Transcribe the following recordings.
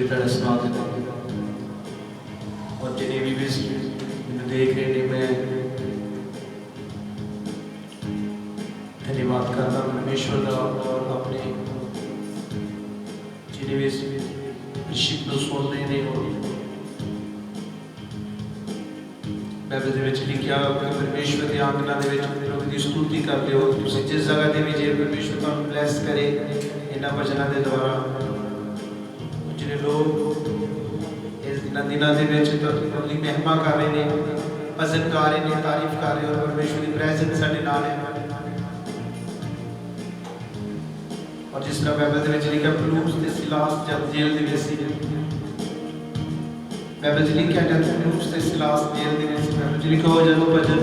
छोटे भैन सुना देते और जिन्हें भी मैंने देख रहे हैं मैं धन्यवाद करता परमेश्वर का और अपने जिन्हें भी शिप को सुन रहे हैं और बाइबल ਦੇ ਵਿੱਚ ਲਿਖਿਆ ਕਿ ਪਰਮੇਸ਼ਵਰ ਦੇ ਆਗਨਾ ਦੇ ਵਿੱਚ ਪ੍ਰਭੂ ਦੀ ਸਤੁਤੀ ਕਰਦੇ ਹੋ ਤੁਸੀਂ ਜਿਸ ਜਗ੍ਹਾ ਤੇ ਵੀ ਜੇ ਪਰਮੇਸ਼ਵਰ ਤੁਹਾਨੂੰ ਬਲੈਸ ਕਰੇ ਇਹਨਾਂ ਵਚਨਾਂ ਦੇ ਦੁਆਰਾ ਜਿਹੜੇ ਲੋਕ ਇਸ ਦਿਨਾਂ ਦੇ ਵਿੱਚ ਪ੍ਰਭੂ ਦੀ ਮਹਿਮਾ ਕਰ ਰਹੇ ਨੇ ਭਜਨ ਗਾ ਰਹੇ ਨੇ ਤਾਰੀਫ ਕਰ ਰਹੇ ਔਰ ਪਰਮੇਸ਼ਵਰ ਦੀ ਪ੍ਰੈਜ਼ੈਂਸ ਸਾਡੇ ਨਾਲ ਹੈ ਔਰ ਜਿਸ ਤਰ੍ਹਾਂ ਬਾਈਬਲ ਦੇ ਵਿੱਚ ਲਿਖਿਆ ਪਲੂਸ ਤੇ ਸਿਲਾਸ ਜਦ ਜੇਲ੍ਹ ਦੇ ਵਿੱਚ ਸੀ बाइबल लिखा जब पलूस ते सिलास जेल दे विच बाइबल लिखा हो जब भजन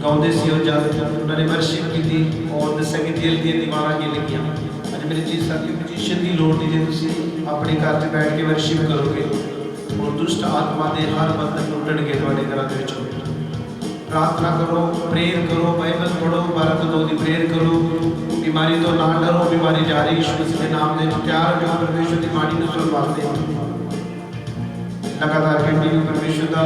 गाउंदे सी और जब उन्होंने वर्शिप की और दसांगे जेल दी दीवारां हिल गईयां अज मेरे जी साथी म्यूजिशियन की लोड़ नहीं जे तुसीं अपने घर च बैठ के वर्शिप करोगे और दुष्ट आत्मा दे हर बंधन टुटणगे तुहाडे घरां दे विच प्रार्थना करो प्रेयर करो बाइबल पढ़ो 12 की प्रेयर करो बीमारी तो ना डरो बीमारी जा रही यीशु मसीह के नाम दे तैयार हो परमेश्वर की माड़ी नूं सुन वास्ते लगातार कंटिन्यू परमेश्वर का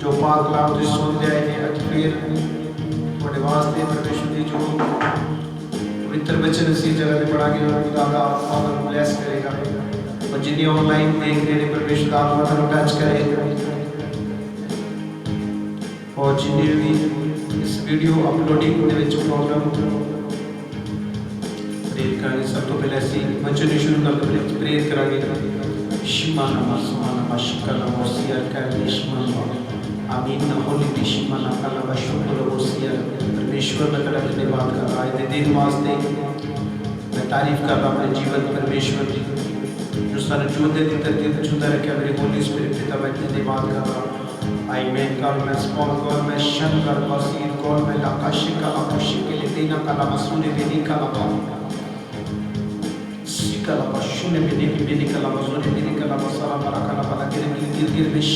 जो पाक कलाम तुसीं सुनते आए हैं अज फिर तुहाडे वास्ते परमेश्वर की जो पवित्र वचन इसी जगह पे पढ़ांगे और खुदा का आत्मा को ब्लेस करेगा और जिन्हें ऑनलाइन देख रहे हैं परमेश्वर का आत्मा को टच करे और जिन्हें भी इस वीडियो अपलोडिंग के विच प्रॉब्लम प्रेयर करनी सब तो पहले असीं वचन शुरू करके प्रेयर करांगे Shimana masmana mashikala mosia kalishmana आमीन ना होली बिशमना कला बशुकुल वसिया परमेश्वर में कला धन्यवाद कर रहा है दिन वास्ते मैं तारीफ कर रहा हूँ अपने जीवन परमेश्वर की जो सारे चूदे दिन तक दिन चूदा रखे मेरे होली स्पिरिट पिता मैं धन्यवाद कर रहा हूँ आई मैन कॉल मैं स्मॉल कॉल मैं शन कर बसीर कॉल मैं लाकाशी कला मुशी के लिए देना कला मसूने बेनी कला kala bashune bini kala bazone bini kala basara barakala bala gir bish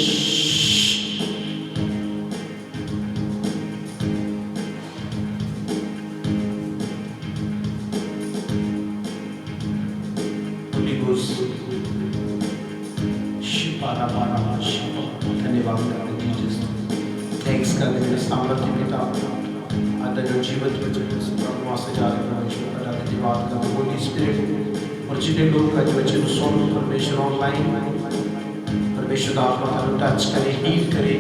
Holy Ghost shipara bara shipa धन्यवाद करते हैं जीसस थैंक्स करते हैं सामर्थ्य पिता आता जो जीवन में वहाँ से जा रहे हैं परमेश्वर का धन्यवाद करते हैं होली स्पिरिट और जिन्हें लोग का जो वचन सुन परमेश्वर ऑनलाइन परमेश्वर आत्मा का टच करे हील करे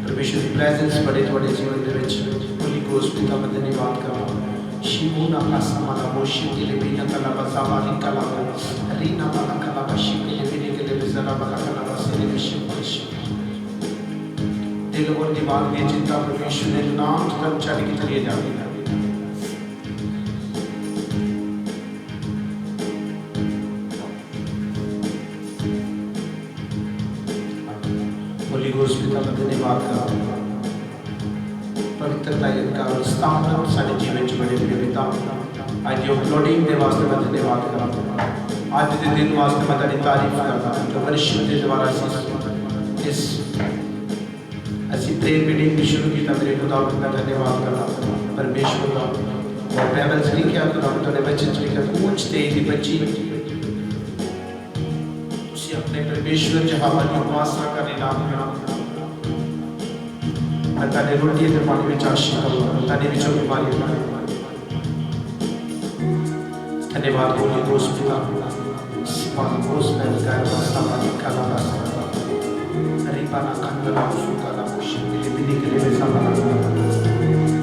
परमेश्वर की प्रेजेंस बढ़े थोड़े जीवन के विच होली घोस्ट पिता मैं धन्यवाद करता शिमोना का समाना मोशी के लिए बिना कला बसावाली कला रीना वाला कला बशी के लिए बिना के लिए बिजरा वाला कला बसेरे विश्व दिल और दिमाग में चिंता परमेश्वर ने नाम तक चढ़ के चले जाएगा पिता मैं धन्यवाद करता हूँ पवित्रता का स्थापना सारे जीवन च बड़े मेरे पिता आज जो अपलोडिंग के वास्ते मैं धन्यवाद करता हूँ आज के दिन वास्ते मैं तेरी तारीफ करता हूँ जो परिश्रम के द्वारा इस ऐसी प्रेयर मीटिंग भी शुरू की मेरे खुदा मैं धन्यवाद करता हूँ परमेश्वर का और बाइबल से लिखा खुदा तेरे बच्चे लिखा पूछते ही बच्ची अपने परमेश्वर जहाँ पर उपासना करने नाम करा ताने रोटी ते पानी में आशीष करो ताने विचों बीमारी धन्यवाद होली घोस्ट पिता सिपाही घोस्ट में गाय वास्ता पानी काला वास्ता रिपाना कंदला सुकाला मुशी बिली के लिए सामना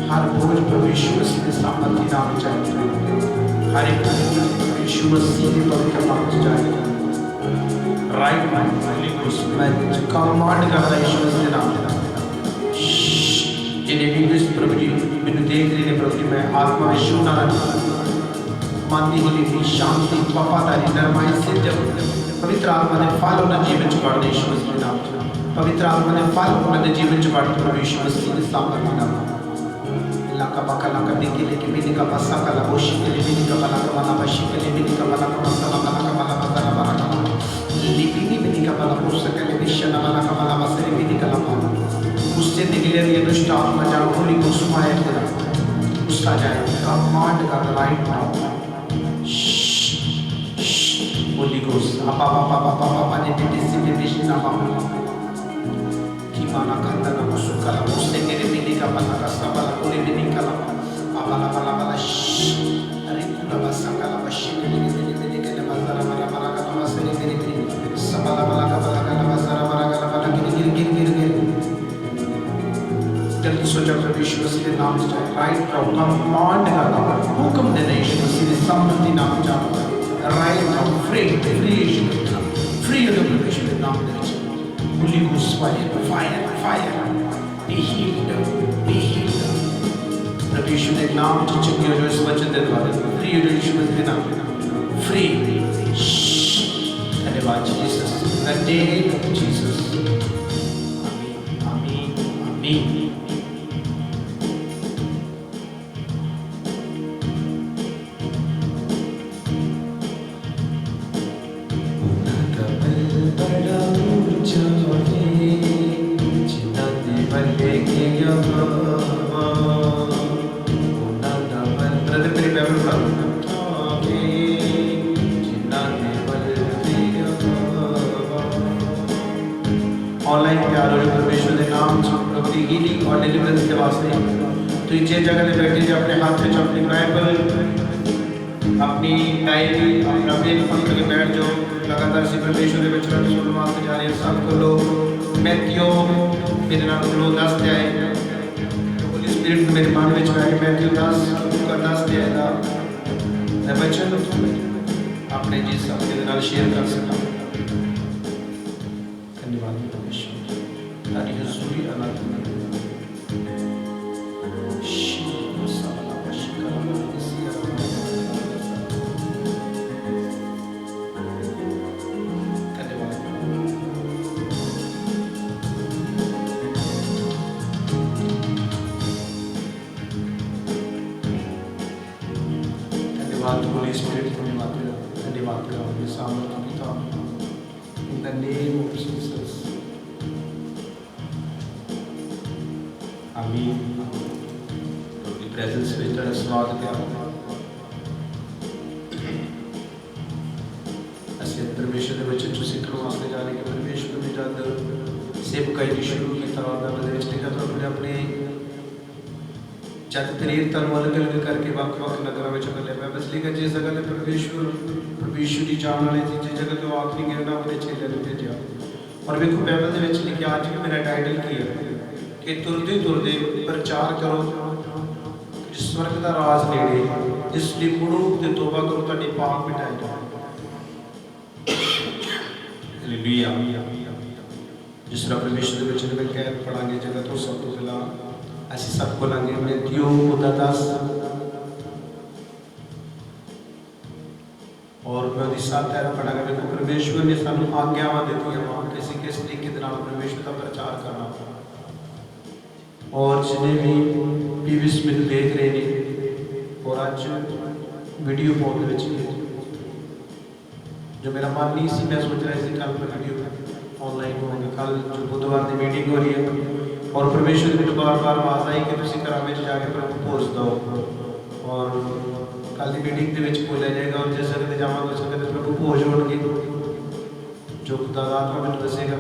हर बोझ परमेश्वर मसीह के सामने नाम चाहिए हर एक परमेश्वर मसीह के पवित्र नाम चाहिए राइट माइंड होली घोस्ट मैं कमांड कर रहा यीशु मसीह के नाम में जिन्हें भी इस प्रभु जी मैंने देख रहे हैं प्रभु जी मैं आत्मा में शून्य मानती हुई थी शांति वफादारी नरमाई से जब पवित्र आत्मा ने फल उन्हें जीवन चुकाने यीशु मसीह के नाम पवित्र आत्मा ने फल उन्हें जीवन चुकाने प्रभु यीशु मसीह के सामने के नाम लाका बाका लाका बिकी लेके बिनी का पसा का लाबोशी के लिए बिनी का बला का बला बशी के लिए बिनी का बला का मसाला बला का बला मसाला बला का लिपिनी बिनी का बला पुस्तक के लिए विश्व बला का बला मसाले बिनी का लापा उससे निकले ये दुष्ट आत्मा जाओ होली को सुमाए तेरा उसका जाए कमांड का right now Holi Holy Ghost. Kimana kanda na musukala musekere binika pataka sabala kuri binika la abala bala bala rikula basakala bashini binika na bazara mara mara kana masere biri sabala bala kana bazara mara kana bala giri जल्दी सोचा प्रभु यीशु मसीह के नाम से right from command करता हूँ हुक्म देना यीशु मसीह के समृद्धि नाम चाहता राइट फ्रॉम फ्री यीशु के नाम फ्री हो प्रभु यीशु के नाम दे Holy Ghost fire be healed प्रभु यीशु के नाम से चुकी हो जो इस वचन के द्वारा फ्री हो यीशु मसीह के नाम फ्री धन्यवाद Jesus the name of Jesus आमीन आमीन आमीन ऑनलाइन प्यार और परमेश्वर के नाम प्रभु की हीलिंग और डिलीवरेंस के वास्ते तो जिस जगह पे बैठे जो अपने हाथ में अपनी बाइबल अपनी डायरी अपना पेन पकड़ के बैठ जाओ लगातार से परमेश्वर के वचन को सुनने वास्ते जा रहे हैं सब को लोग मैथ्यू मेरे नाम को लोग 10 जाए होली स्पिरिट मेरे मन में आए मैथ्यू 10 का 10 जाएगा मैं वचन अपने जी सबके नाल शेयर कर सका धन्यवाद परमेश्वर तारी हजूरी अनंत Holy Spirit, धन्यवाद सामर्थ पिता in the name of Jesus. आमीन। प्रभु की प्रेजेंस में तेरा स्वागत है। ऐसे परमेश्वर के वचन जो सीखने वास्ते जाने के परमेश्वर ने जब सेवकाई की शुरू की तरह बदले लिखा तो अपने जब प्रेरित तन अलग अलग करके वक्त नगरों में चले मैं बस लिखा जिस जगह ने परमेश्वर की जान वाली थी जिस जगह तो आखिरी गिरना अपने चेले ने भेजा और वे को बाइबल में लिखा आज भी मेरा टाइटल किया कि तुरदे तुरदे प्रचार करो स्वर्ग का राज नेड़े इसलिए मुड़ो ते तौबा करो ताकि पाप मिटाए जाए हालेलुया जिस तरह परमेश्वर के वचन में कह पढ़ांगे जगह तो सब तो पहला ऐसे सबको लगे मैथ्यू 10 और मैं साथ तेरा पढ़ागा मेरे को परमेश्वर ने सानू आज्ञावां दी है वहां किसी किस तरीके के नाल परमेश्वर का प्रचार करना और जिन्हें भी टीवी में देख रहे हैं और आज वीडियो बहुत अच्छी है जो मेरा मन नहीं सी मैं सोच रहा थी कल वीडियो ऑनलाइन होगा कल जो बुधवार की मीटिंग हो रही है और परमेश्वर की बार बार आवाज आई कि तुम घर में जाके प्रभु भोज दो और कल की मीटिंग के बोलिया जाएगा और जिस जगह जावा उस जगह प्रभु भोज होंगे जो खुदा आत्मा में दसेगा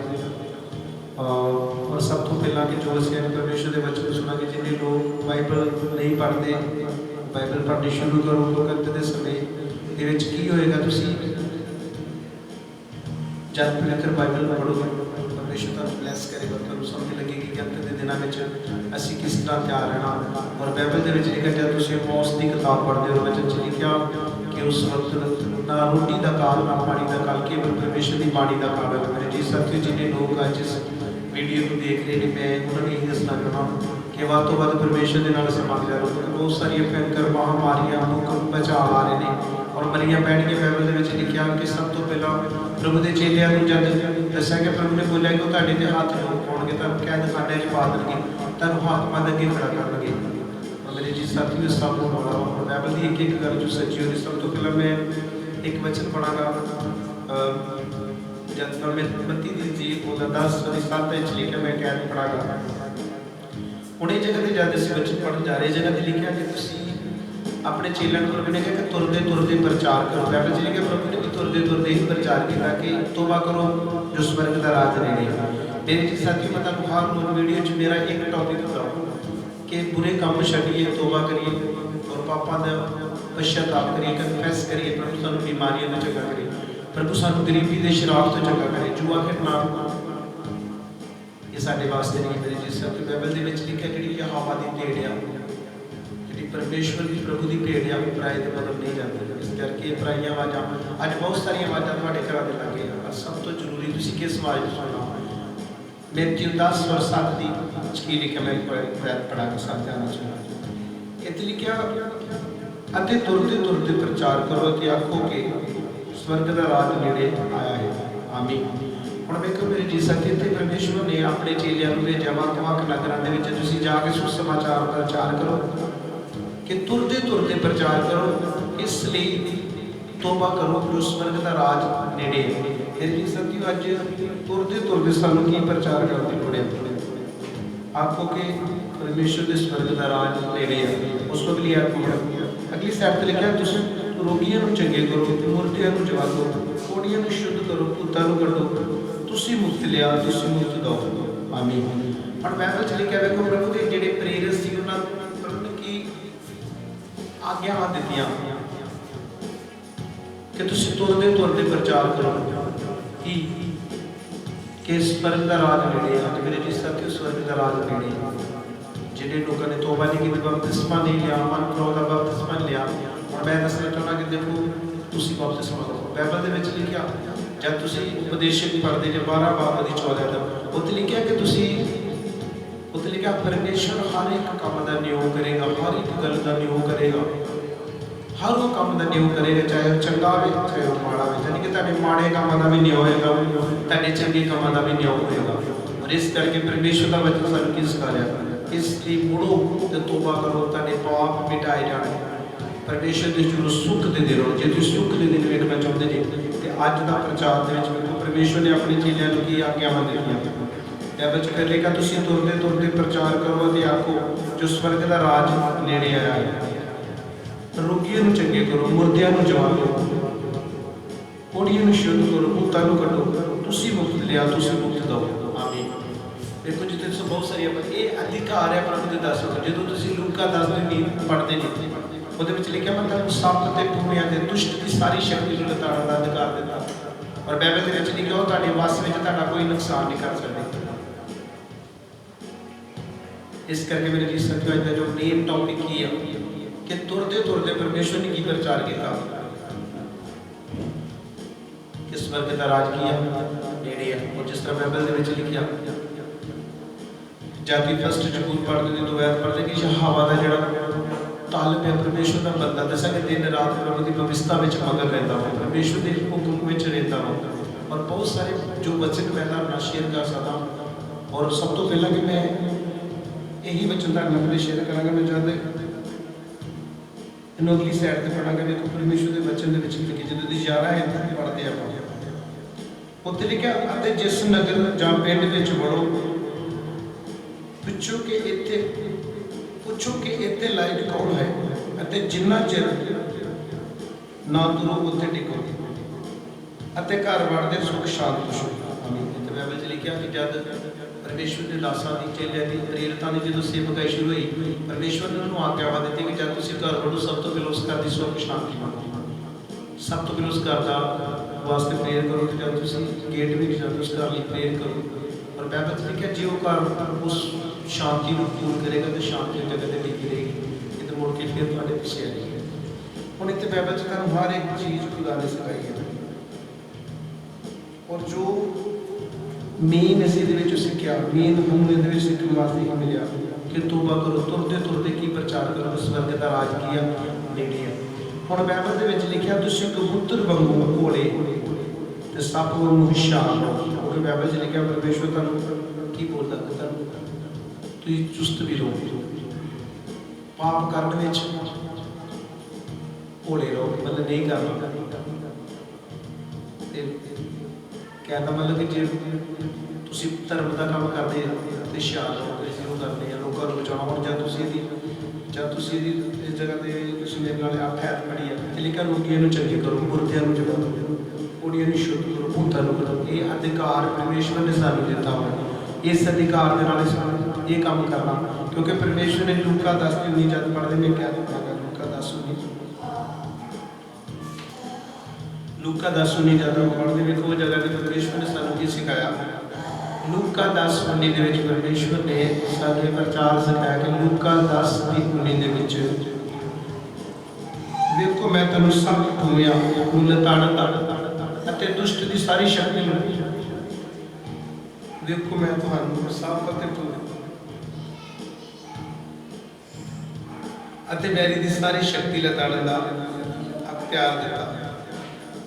और सब तो पहला कि जो असें परमेश्वर के वचन सुना कि जिन्हें लोग बाइबल नहीं पढ़ते बाइबल पढ़नी शुरू करो तो करते समय ये की होएगा तुसी जब लेकर बाइबल पढ़ोगे परमेश्वर का ब्लेस करेगा तो समझ लगेगी कि अंत के दिनों में असी किस तरह तैयार रहना और बाइबल के लिखा जब तुम मौस की किताब पढ़ते हो वचन च लिखा कि उस वक्त ना रोटी का काल ना पानी का काल केवल परमेश्वर की बाणी का काल है मेरे जी साथियों जिन्हें लोग आज इस वीडियो को देख रहे हैं मैं उन्होंने यही दसना चाहना कि वध तो वध परमेश्वर के नाल संबंध जा रहा बहुत सारिया भयंकर महामारियां भूकंप बचा आ रहे हैं और मरिया पैण के बाइबल के लिखा कि सब तो पहला प्रभु के चेलियां को जब दसा कि प्रभु ने बोलिया कि तुहाडे ते हाथ पाउणगे तां कैद खाने च पा देणगे तुहानूं हाकमां दे अगे खड़ा करनगे और मेरे जी साथियों सब बाइबल की एक गल जो सच्ची होनी सब तो पहला मैं एक वचन पढ़ांगा जब मैं मत्ती जी 10:7 लिखा मैं कैद पढ़ांगा उन्हें जगह ते जब इस वचन पढ़न जा रहे जगह ते लिखा कि तुसीं अपने चेलियां को प्रभु ने कहा कि तुरदे तुरदे प्रचार करो बाइबल च लिखा प्रभु ने तुरते तुरते ही प्रचार किया कि तौबा करो जो स्वर्ग का राज नेड़े है। मेरे जी साथियों, मैं तुहानू हर रोज वीडियो च मेरा एक टॉपिक बताऊँ कि बुरे काम छड्डिए, तौबा करिए और पापां दा पश्चाताप करिए, कन्फैस करिए। प्रभु सानू बीमारियों तो चंगा करे, प्रभु सानू गरीबी के शराब तो चंगा करे, जुआ खेलना ये साडे वास्ते नहीं। मेरे जी साथियों, बाइबल दे विच लिखिया जिहड़ी हवा दी भेड़ आ, जिहड़ी परमेश्वर की प्रभु की भेड़ आ, पराए दे मगल नहीं जाती। इस करके पराइयां आवाज़ां अज बहुत सारिया आवाज़ां तुहाडे घरां दे लागे आ, पर सब तो जरूरी तुसीं किस आवाज़ नूं सुणना। मैथ्यू 10:7 की की लिखिया, मैं पढ़ा के साथ ध्यान सुना। इत्थे लिखिया, अते तुरते तुरते प्रचार करो ते आखो कि स्वर्ग का राज नेड़े आया है। आमीन। हुण वेखो मेरे जी साथी, इत्थे परमेश्वर ने अपने चेलियां नूं भेजिया वख-वख नगरां दे विच तुसीं जाके सुसमाचार प्रचार करो कि तुरते तुरते प्रचार करो, इसलिए तौबा करो जो स्वर्ग का राज नेड़े है। मेरे जी साथियों, अज तुरते तुरते सानूं की प्रचार करते लोड़ है। आखो कि परमेश्वर के स्वर्ग का राज नेड़े है। उस तो अगली अगली साइड पर लिखा, तुसीं रोगियों नूं चंगे करो, मुर्दियां नूं जगाओ, कोड़ियां नूं शुद्ध करो, भूतां नूं कढो, तुसीं मुफ्त लिया, तुसीं मुफ्त दो। आमीन। हुण बाइबल च लिखिया, देखो प्रभु के जिहड़े प्रेरित सी उन्हां प्रभु ने की आग्यावां दित्तियां कि तुसीं तुरते तुरते प्रचार करो कि स्वर्ग का राज नेड़े है। अज मेरे जी साथियों, स्वर्ग का राज नेड़े है। जिहड़े लोगों ने तौबा नहीं की, बपतिस्मा नहीं लिया, मन फिराव का बपतिस्मा नहीं लिया, हुण मैं दसना चाहुंदा कि देखो तुसीं बपतिस्मा लो। बाइबल दे विच लिखिया, जब तुसीं उपदेशक पढ़दे जे 12 बाब दी 14 दा, उत्थे लिखिया कि तुसीं उत्थे लिखिया परमेश्वर हर एक काम का नियोग करेगा, हर एक गल का नियोग करेगा, हर वो काम का नियोग करेगा, चाहे वो चंगा हो चाहे वो माड़ा हो। यानी कि तुहाडे माड़े कामां का भी नियोग होएगा, तुहाडे चंगे कामां का भी नियोग होएगा। और इस करके परमेश्वर का वचन सानूं की सिखा रहा, इसलिए मुड़ो ते तौबा करो, तुहाडे पाप मिटाए जाने। परमेश्वर के जो सुख दे दिन, जे तुसीं सुख दे दिन वेखना चाहुंदे जे ते अज दा प्रचार दे विच वेखो परमेश्वर ने अपने चेलियां नूं की आग्यावां दित्तियां। बाइबल च फिर लिखा, तुसीं तुरते तुरते प्रचार करो ते आखो जो स्वर्ग का राज नेड़े आया है। रोगियों नूं चंगे करो, मुर्दियां नूं जगाओ, कोड़ियां नूं शुद्ध करो, भूतां नूं कढो, तुसीं मुफ्त लिया, तुसीं मुफ्त दो। आमीन। देखो जितने सो बहुत सारी ये अधिकार है प्रभु के दास को। जो तुसीं लूका 10 दी पढ़ते नहीं, ਉਹਦੇ ਵਿੱਚ ਲਿਖਿਆ, ਮੈਂ ਤੁਹਾਨੂੰ ਸੱਪ ਤੇ ਟੂਣਿਆਂ ਦੇ ਦੁਸ਼ਟ ਦੀ ਸਾਰੀ ਸ਼ਕਤੀ ਨੂੰ ਲਤਾੜਨ ਦਾ ਅਧਿਕਾਰ ਦਿੱਤਾ। ਔਰ ਬਾਈਬਲ ਦੇ ਵਿੱਚ ਲਿਖਿਆ, ਉਹ ਤੁਹਾਡੇ ਵੱਸ ਵਿੱਚ ਤੁਹਾਡਾ ਕੋਈ ਨੁਕਸਾਨ ਨਹੀਂ ਕਰ ਸਕਦੇ। ਇਸ ਕਰਕੇ ਮੇਰੇ ਜੀ ਸਾਥੀਓ, ਅੱਜ ਦਾ ਜੋ ਮੇਨ ਟੌਪਿਕ ਕੀ ਹੈ ਕਿ ਤੁਰਦੇ ਤੁਰਦੇ ਪਰਮੇਸ਼ਵਰ ਨੇ ਕੀ ਪ੍ਰਚਾਰ ਕੀਤਾ ਕਿ ਸਵਰਗ ਦਾ ਰਾਜ ਕੀ ਹੈ ਨੇੜੇ ਹੈ। ਔਰ ਜਿਸ ਤਰ੍ਹਾਂ ਬਾਈਬਲ ਦੇ ਵਿੱਚ ਲਿਖਿਆ, जाति फस्ट जबूर पढ़ते थे, दुआत पढ़ते कि हवा का जोड़ा तल पे परमेश्वर का बंदा दसा कि दिन रात प्रभु की व्यवस्था में मगन रहता हो, परमेश्वर के हुक्म में रहता हो। और बहुत सारे जो वचन मैं अपना शेयर कर सकता हूँ। और सब तो पहला कि मैं यही वचन अपने शेयर कराँगा, मैं चाहते इन्हों अगली साइड पर पढ़ांगा। देखो परमेश्वर के वचन के लिखे जो इशारा है पढ़ते आप उत्थे लिखा, जिस नगर जां पिंड विच वड़ो, पुछो कि इत्थे लाइट कौन है, अते जिन्ना चिर ना तुरो उत्थे टिको, अते घर वड़दे सुख शांत पुछो। इत्थे बाइबल च लिखिया कि जब परमेश्वर के दासां दी चेलियां दी प्रेरितां दी जदों सेवकाई शुरू हुई, परमेश्वर ने उन्होंने आग्यावां दित्ती कि जब तुसीं घर वड़ो, सब तो पहले उस घर दी सुख शांति मंगो, सब तो पहले उस घर दा वास्ते प्रेयर करो। जब तुसीं गेट विच जाओ उस घर लई प्रेयर करो। और बाइबल च लिखिया, जे वो घर उस शांति को पूर्ण करेगा तो शांति जगह पर टिकी रहेगी, इधर मुड़ के फिर तुहाडे पिछे आएगी। हुण इत्थे बाइबल च तुहानूं हर एक चीज़ खुदा ने सिखाई है। और जो मेन असीं इहदे विच सिक्ख्या, मेन हुण इहदे विच सिੱਖਣ वास्ते ही मिलिया कि तौबा करो, तुरते तुरते की प्रचार करो, स्वर्ग का राज की है नेड़े है। हुण बाइबल दे विच लिखिया, तुसीं कबूतर वांगू भोले ते सप वांगू हुशियार हो। क्योंकि बाइबल च लिखिया परमेश्वर तुहानूं की बोलदा कि तुहानूं तुसीं चुस्त भी रहो, पाप करने में भोले रहो, मतलब नहीं करना। कहता मतलब कि जे तुसीं धर्म का काम करते तो हुशियार रहो, तुसीं वो करते हैं लोगों को बचाओ। और जब तुसीं जब तुम इस जगह पर मेरे नाल 8 ऐत पढ़ी है तो लिखा रोगियों को चंगे करो, मुर्दियां को जगाओ, कुड़ियों को शुद्ध करो, भूतां को करो। ये अधिकार परमेश्वर ने सानू दिता हुआ, इस अधिकार के नाल ये काम करना, क्योंकि परमेश्वर ने लूका 10:19 जब पढ़ते मैं क्या लिखागा, लूका 10:19 जब पढ़ते देखो वो जगह की परमेश्वर ने सानू की सिखाया। लूका 10:19 परमेश्वर ने साडे प्रचार सिखाया कि लूका 10:19 देखो मैं तेनों सब ठूमिया लताड़ता दुष्ट की सारी शक्ति देखो मैं तुहानू सब मैरी की सारी शक्ति लताड़न का अख्तियार दिता,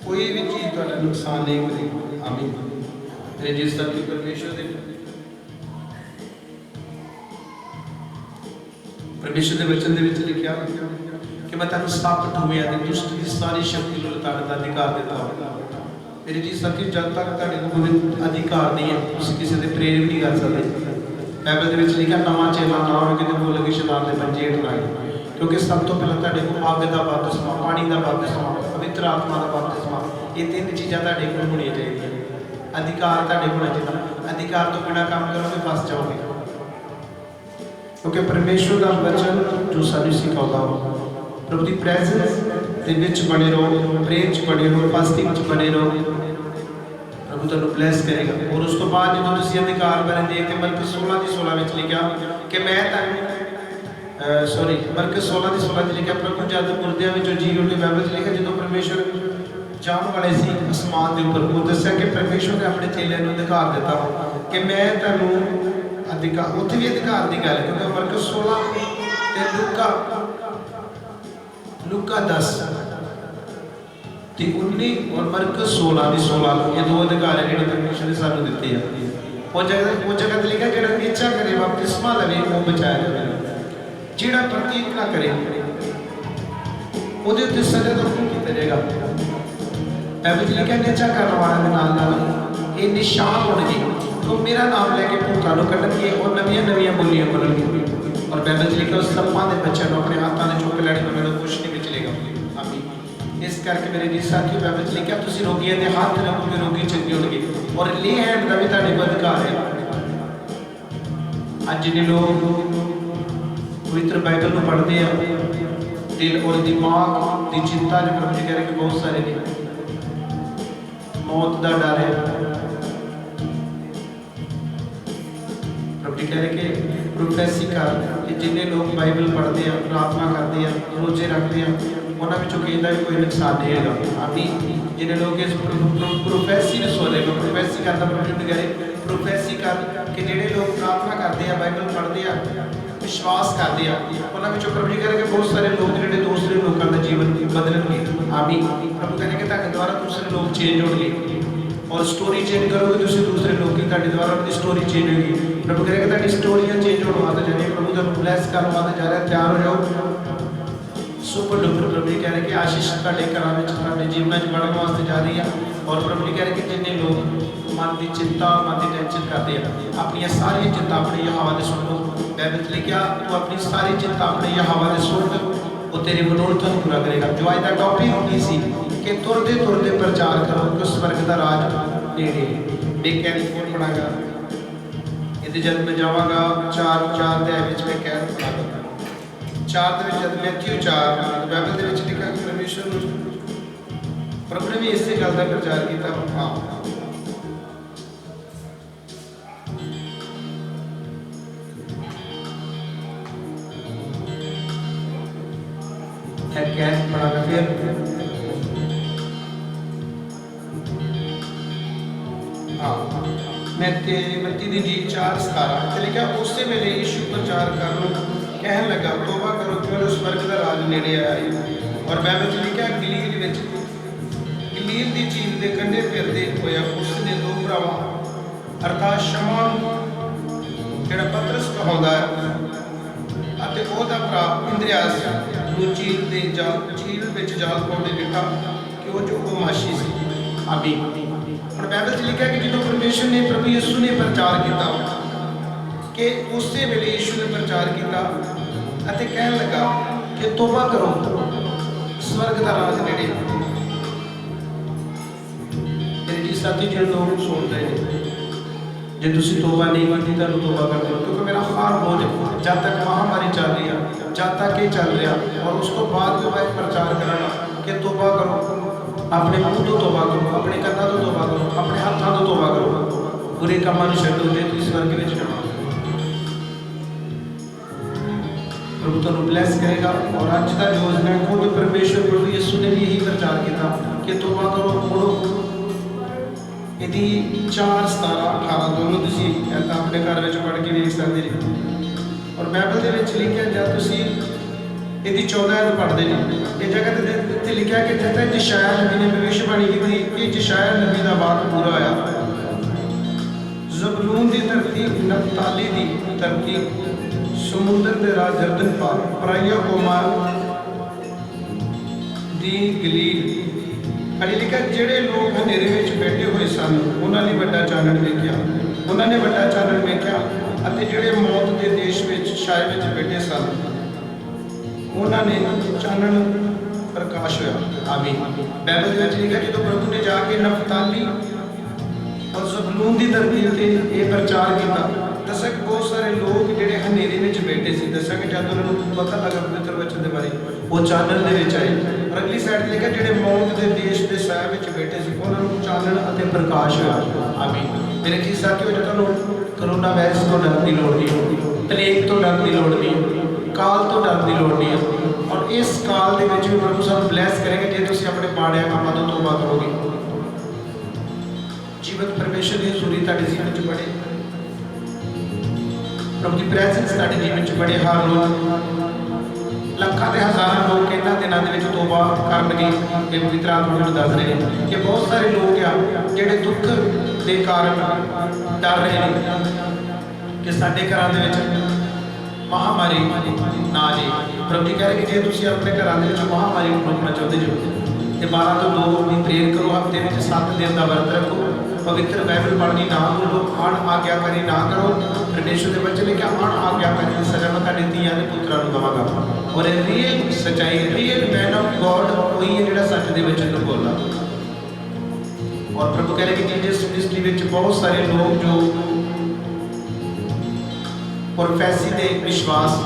कोई भी चीज़ तुहाडा नुकसान नहीं करेगी। आमीन। जिस तरह की परमेश्वर के वचन लिखा कि मैं तेन सप ठूमिया दुष्ट की सारी शक्ति को लताड़न का अधिकार देता हूँ। मेरी जी सखी जब तक तुहाडे कोल अधिकार नहीं है तुसीं किसी दे प्रेरित नहीं कर सकते। बाइबल के लिखा नवा चेला ना हो कि बोलोगे शैतान के पंजे हेठ लाए, क्योंकि सब तो पहले तुहाडे कोल अग का बपतिस्मा, पानी का बपतिस्मा, पवित्र आत्मा का बपतिस्मा, ये 3 चीज़ां तुहाडे कोल होणियां चाहिए। अधिकार तुहाडे होना चाहिए, अधिकार तो बिना काम करोगे फस जाओगे, क्योंकि परमेश्वर का वचन जो सानू सिखाता हो प्रभु की प्रेजेंस के विच बने रहो, प्रेम च बने रहो, फास्टिंग च बने रहो, प्रभु तुहानू ब्लैस करेगा। और उस तो बाद जो तुसीं अधिकार बारे देख के मरकस 16:16 लिखा कि मैं मरकस 16:16 लिखा प्रभु जब मुर्दियां विचों जी उठे, बाइबल लिखा जो परमेश्वर जान वाले सी आसमान के उपर वो दस्या कि परमेश्वर ने अपने चेलियां नूं अधिकार दिता कि मैं तुहानू अधिकार, उत्थे भी अधिकार की गल, क्योंकि मरकस 16 ते लूका 10:19 और मरकस 16:16 ये 2 अधिकार है जो परमेश्वर ने सानू दिते हैं। वो जगह लिखा जो इच्छा करे बपतिस्मा लवे वो बचाया जाए, जिहड़ा प्रतीक ना करे ਉਹਦੇ ਉੱਤੇ ਸਜ਼ਾ ਦਾ ਹੁਕਮ ਕੀਤਾ ਜਾਏਗਾ। बाइबल लिखा निचा करने वाले ये निशान होंगे तो मेरा नाम लैके भूतों को कढ़नगे और नविया नविया बोलियां बोलणगे। और बाइबल लिखा उस सप्पां के बच्चों को अपने हाथों में चुक लैणे उन्होंने कुछ नहीं चलेगा। आमीन। इस करके मेरे जी साथियों बाइबल लिखा तुसीं रोगियों के हाथ रखोगे रोगी चंगे होंगे, और ले हैंड का भी तुहाडे कोल अधिकार है। अज जिन्हें लोग पवित्र बाइबल को पढ़ते हैं दिल और दिमाग की चिंता जो प्रभु जी कह रहे कि बहुत सारे ने मौत का डर है। प्रभु जी कह रहे कि प्रोफेसी कर कि जिन्हें लोग बाइबल पढ़ते हैं, प्रार्थना करते हैं, रोजे रखते हैं, उन्होंने भी कहता भी कोई नुकसान नहीं है। अभी जिन्हें लोग इस प्रोफेसी ने सुने प्रोफेसी करता प्रभु जी कह रहे प्रोफेसी कर कि जिन्हें लोग प्रार्थना करते हैं, बाइबल पढ़ते हैं, विश्वास करते हैं, उन्होंने प्रभु जी कह रहे कि बहुत सारे लोग जो दूसरे लोगों का जीवन बदलेंगे। आमीन। प्रभु कह रहे कि तुहाडे द्वारा दूसरे लोग चेंज होंगे, और स्टोरी चेंज करोगे तो दूसरे लोग की तुहाडे द्वारा उनकी स्टोरी चेंज होगी। प्रभु कह रहे कि तुहाडी स्टोरियां चेंज होने वास्ते जा रही है, प्रभु तुहानू ब्लैस करने वास्ते जा रहा है, तैयार हो जाओ। सुपर डुपर प्रभु जी कह रहे कि आशीष तुहाडे घरां विच तुहाडे जीवन च बढ़न वास्ते जा रही है। और प्रभु जी कह रहे कि जिन्हें लोग मन की चिंता मन की टेंशन करते हैं अपनी सारी चिंता अपने यहोवा दे सुन लो। बाइबल लिखा तू अपनी सारी चिंता अपने यहोवा दे सुन लो, वो तेरी मनोरथ पूरा करेगा। जो आज का टॉपिक की सी कि तुरते तुरते प्रचार करो कि स्वर्ग का राज नेड़े। मैं कैन फोन पढ़ागा ये जब मैं जावागा 4 मैं कैन पढ़ागा 4 जब मैथ्यू 4 बाइबल लिखा कि परमेश्वर प्रभु ने भी इसे गल का प्रचार किया। हाँ कैन पढ़ागा फिर मत्ती दी जी 4:17 लिखा उस वेले यीशु प्रचार कर कहन लगा तौबा करो क्योंकि स्वर्ग का राज नेड़े आया है। और बाइबल लिखा गलील दी झील के कंढे फिरदे होया उसने 2 भरावां अर्थात शमौन जिहड़ा पतरस कहाउंदा है अते ओहदा भरा इंद्रियास झील विच जाल पाउंदे देखा कि वो जो माशी सी। आमीन। और बाइबल लिखा कि जो परमेश्वर ने प्रभु यीशु ने प्रचार किया कि उस वेले यीशु ने प्रचार किया ਅਤੇ ਕਹਿਣ ਲੱਗਾ कि तोबा करो, स्वर्ग का राज नेड़े। मेरे जी साथी जो लोग सुन रहे हैं, जो तुसी तोबा नहीं करती तो तोबा कर दो, क्योंकि मेरा हार हो जाए जब तक महामारी चल रही है, जब तक ये चल रहा, और उसको बाद में मैं प्रचार कराना कि तोबा करो, अपने मुँह तो तोबा करो, अपने कन्ना तो तोबा करो, अपने हाथों तो तोबा करो, बुरे कामों को छड्डो ते तुसीं स्वर्ग विच जाना। प्रभु तुहानू ब्लैस करेगा। और अज का जो है खुद परमेश्वर प्रभु यीशु ने भी यही प्रचार किया कि तोबा करो, मुड़ो। यदि 4, 17, 18 दोनों तुसीं अपने घर में पढ़ के देख सकते हैं। और बाइबल के लिखा जब तुसीं यदि 14 पढ़ते हैं, ये जगह ते लिखा कि जिथे यशायाह नबी ने भविष्यवाणी की कि यशायाह नबी का वाक पूरा होया। ज़बूलून की धरती, नप्ताली की धरती, समुद्र के राह जरदन पार, पराइया कौमां दी गलील। अड़ी लिखा जेड़े लोग हनेरे में बैठे हुए सन उन्होंने वड्डा चानण वेख्या, उन्होंने वड्डा चानण वेख्या। अते जेड़े मौत के देश में छाए में बैठे सन उन्होंने चानण प्रकाश होया। आमीन। बाइबल में लिखा जो प्रभु ने जाके नप्ताली और ज़बूलून की धरती से ये प्रचार किया। दसा कि बहुत सारे लोग जोड़े हनेरे में बैठे थे, दसा कि जब उन्होंने पता लगा पवित्र वचन के बारे वो चानण के आए। और अगली साइड लिखा जोड़े मौत के देश के साए में बैठे थे उन्होंने चानण और प्रकाश होया। आमीन। मेरे जी साथियों, जो तुहानू करोना वायरस तो डर की लोड़ नहीं, प्लेग तो डर की लोड़ नहीं, काल तो डर की लोड़ नहीं। और इस काल के भी प्रभु सानू ब्लैस करेंगे जो तुसीं अपने माड़िया कामां तो तौबा करोगे। जीवत परमेश्वर की हज़ूरी तुहाडे जीवन च बढ़े, प्रभु की प्रेजेंस तुहाडे जीवन च बढ़े। हर रोज ਲੱਖਾਂ ਤੇ ਹਜ਼ਾਰਾਂ ਲੋਕ ਇਹਨਾਂ ਦਿਨਾਂ ਦੇ ਵਿੱਚ ਤੋਬਾ ਕਰਨਗੇ। ਇਹ ਪਵਿੱਤਰ ਆਤਮਾ ਨੂੰ ਦੱਸ ਰਹੇ ਨੇ ਕਿ ਬਹੁਤ ਸਾਰੇ ਲੋਕ ਆ ਜਿਹੜੇ ਦੁੱਖ ਦੇ ਕਾਰਨ ਡਰ ਰਹੇ ਨੇ ਕਿ ਸਾਡੇ ਘਰਾਂ ਦੇ ਵਿੱਚ ਮਹਾਮਾਰੀ ਨਾ ਆ ਜਾਏ। ਪ੍ਰਭੂ ਜੀ ਕਹਿ ਰਹੇ ਕਿ ਜੇ ਤੁਸੀਂ ਆਪਣੇ ਘਰਾਂ ਦੇ ਵਿੱਚ ਮਹਾਮਾਰੀ ਨੂੰ ਰੋਕਣਾ ਚਾਹੁੰਦੇ ਹੋ ਤੇ 12 ਤੋਂ 2 ਦੀ ਪ੍ਰੇਅਰ ਕਰੋ, ਹਫ਼ਤੇ ਵਿੱਚ 7 ਦਿਨ ਦਾ ਵਰਤ ਰੱਖੋ, पवित्र बाइबल पढ़नी ना भूलो, अण आज्ञाकारी ना करो। परमेश्वर के बच्चे ने क्या अण आज्ञाकारी की सजा मैं तेरे धीआं दे पुत्रां नूं दवांगा। और रियल सच्चाई, रियल मैन ऑफ गॉड वही है जिहड़ा सच दे वचन नूं बोलदा। और प्रभु कह रहे कि जीसस मिनिस्ट्री विच बहुत सारे लोग जो प्रोफेसी ते विश्वास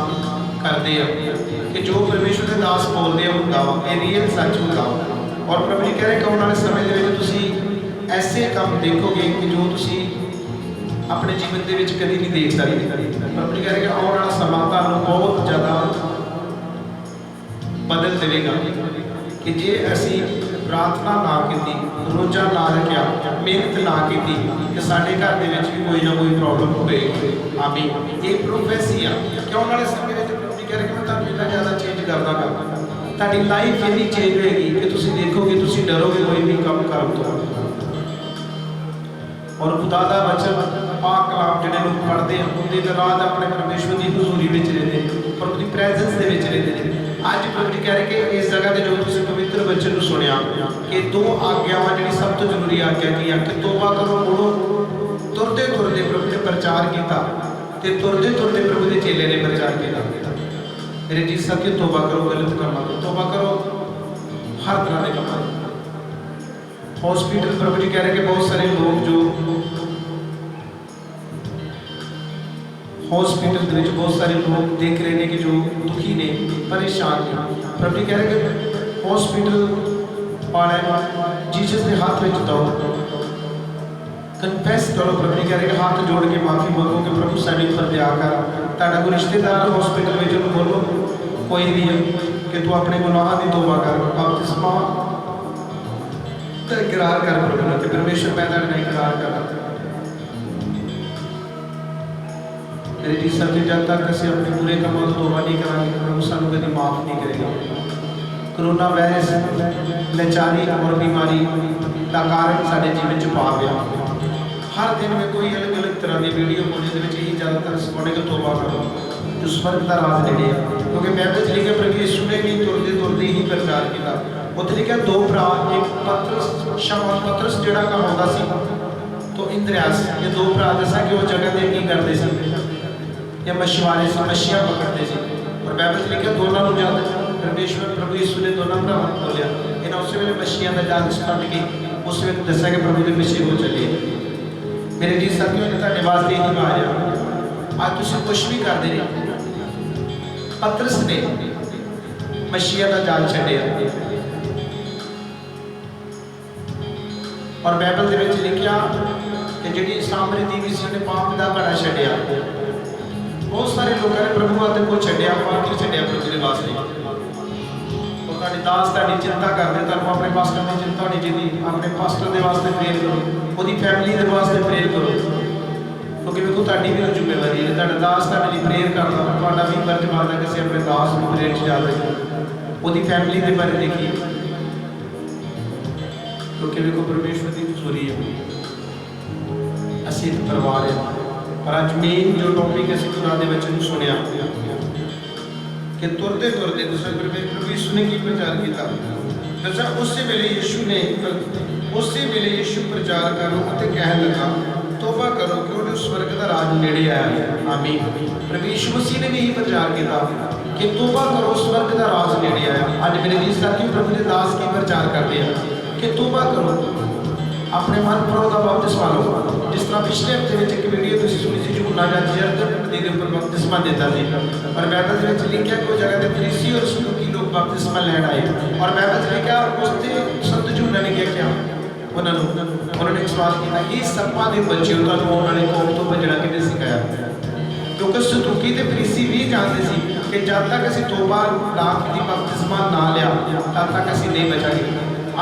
करते हैं कि जो परमेश्वर के दास बोलते हैं हुंदा वा, ये रियल सच हुंदा वा। और प्रभु जी कह रहे कि आने वाले समय दे विच तुसीं ऐसे काम देखोगे कि जो तुसी अपने जीवन के कभी नहीं देख सकते। प्रभु जी कह रहे कि आने वाला समा तुहानूं बहुत ज़्यादा बदल देगा कि जे असी प्रार्थना ना की, रोजा ना रखा, मेहनत ना की कि साढ़े घर के भी कोई ना कोई प्रॉब्लम होगी। आमीन। ये प्रोफेसी आ कि आने वाले समय में प्रभु जी कह रहे कि मैं तुहानूं इतना ज़्यादा चेंज करदा तुहाडी लाइफ इतनी चेंज होगी कि तुसी देखोगे, तुसी डरोगे कोई भी काम करन तो। और खुदा का वचन पाक कलाम जिहड़े लोग पढ़ते हैं उनके रात अपने परमेश्वर की हजूरी में रहते हैं, प्रभु की प्रेजेंस के रहते हैं। अज प्रभु जी कह रहे कि इस जगह से जो तुसीं पवित्र वचन को सुनिया कि 2 आज्ञावां जिहड़ी सब तो जरूरी आज्ञा की है कि तौबा करो, मुड़ो। तुरते तुरते प्रभु ने प्रचार किया, तुरते तुरते प्रभु के चेले ने प्रचार किया। मेरे जी साथी, तौबा करो, गलत कामां तो तौबा करो, हर तरह के कामां। हॉस्पिटल प्रभु जी कह रहे कि बहुत सारे लोग जो हॉस्पिटल के बहुत सारे लोग देख रहे हैं कि जो दुखी ने, परेशान ने। प्रभु जी कह रहे कि हॉस्पिटल वाले जीसस के हाथ में दो, कन्फेस करो। प्रभु जी कह रहे कि हाथ जोड़ के माफ़ी मांगो कि प्रभु साढ़े ऊपर दया कर। तुहाडा कोई रिश्तेदार हॉस्पिटल में बोलो कोई भी है कि तू अपने गुनाह की तौबा कर, बपतिस्मा इकरार कर प्रभु ने कि परमेश्वर मैं तुहाडे नाल इकरार करदा। मेरे जी साथी, जब तक असीं अपने बुरे कामों तो तौबा नहीं करांगे प्रभु सानूं कभी माफ़ नहीं करेगा। कोरोना वायरस लाचारी और बीमारी का कारण साडे जीवन च पा गया। हर दिन में कोई अलग अलग तरह की वीडियो बोली यही ज़्यादातर सिखाने को तौबा करो जो स्वर्ग का राज नेड़े है। क्योंकि बाइबल च लिखा प्रभु यीशु ने भी तुरते तुरते ही प्रचार किया। उत्थे लिखा 2 भरा, एक पतरस, शमौन पतरस जिहड़ा कमाउंदा सी तो इंद्रियास, ये 2 भरा दसा कि उस जगह पर की करते थे, ये मछुआरे से मछलियाँ पकड़ते थे। और बाइबल च लिखा दोनों को जाल परमेश्वर प्रभु यीशु ने दोनों भरावां नूं बोलिया इन्हां उस वेले मच्छियां दा जाल छड्ड के उस वेले दस्सिया कि प्रभु दे पिछे हो चले। मेरे जी साथियों ने तुहाडे वास्ते यही आवाज़ आ अज तुसीं कुछ भी करदे रहे पतरस ने मच्छियां दा जाल छड्डिया और बाइबल दे विच लिखिया कि जिहड़ी सामरी दी सी उहने पाप दा घड़ा छड्डिया। बहुत सारे लोगों ने प्रभु आदि को छड्डिया पाप नहीं छड्डिया प्रभु के वास्ते और तुहाडी दास तुहाडी चिंता करदे तुहानूं अपने पास्टर की चिंता होनी चाहिए। अपने पास्टर के वास्ते प्रेयर करो उसकी फैमिली के वास्ते प्रेयर करो क्योंकि देखो तुहाडी भी जिम्मेवारी है तुहाडा दास तुहाडे लई प्रेयर करदा तुहाडा भी फर्ज बनदा कि असीं अपने दास नूं प्रेयर च याद रखीए उसकी फैमिली के बारे देखिए क्योंकि देखो परमेश्वर की कसूरी है असीं एक परिवार है। पर अज मेन जो टॉपिक असीं खुदा दे वचन सुनिया कि तुरते तुरते दसा प्रभु यीशु ने की प्रचार किया दसा उस वेले यीशु प्रचार करो और कहन लगा तौबा करो क्योंकि स्वर्ग का राज नेड़े आया है। आमीन। प्रभु यीशु मसीह ने भी यही प्रचार किया कि तौबा करो स्वर्ग का राज नेड़े आया। अज मेरे जी साथी प्रभु के दास की प्रचार करते हैं कि तौबा करो अपने मन प्रभु का बपतिस्मा लो। जिस तरह पिछले हफ्ते में एक वीडियो तुसीं सुनी सी यूहन्ना जर्दन नदी के ऊपर बपतिस्मा देता सी और बाइबल में लिखा कि वो जगह ते फरीसी और सदूकी लोग बपतिस्मा लैण आए और बाइबल में लिखा उसते संत यूहन्ना ने क्या उन्होंने एक सवाल किया ये सप्पां दे बच्चे तुहानूं आउण वाले कौम तो बचना किहने सिखाया क्योंकि सदूकी ते फरीसी भी जानते सी कि जब तक असीं तौबा ला के बपतिस्मा ना लिया तब तक असीं नहीं बचांगे।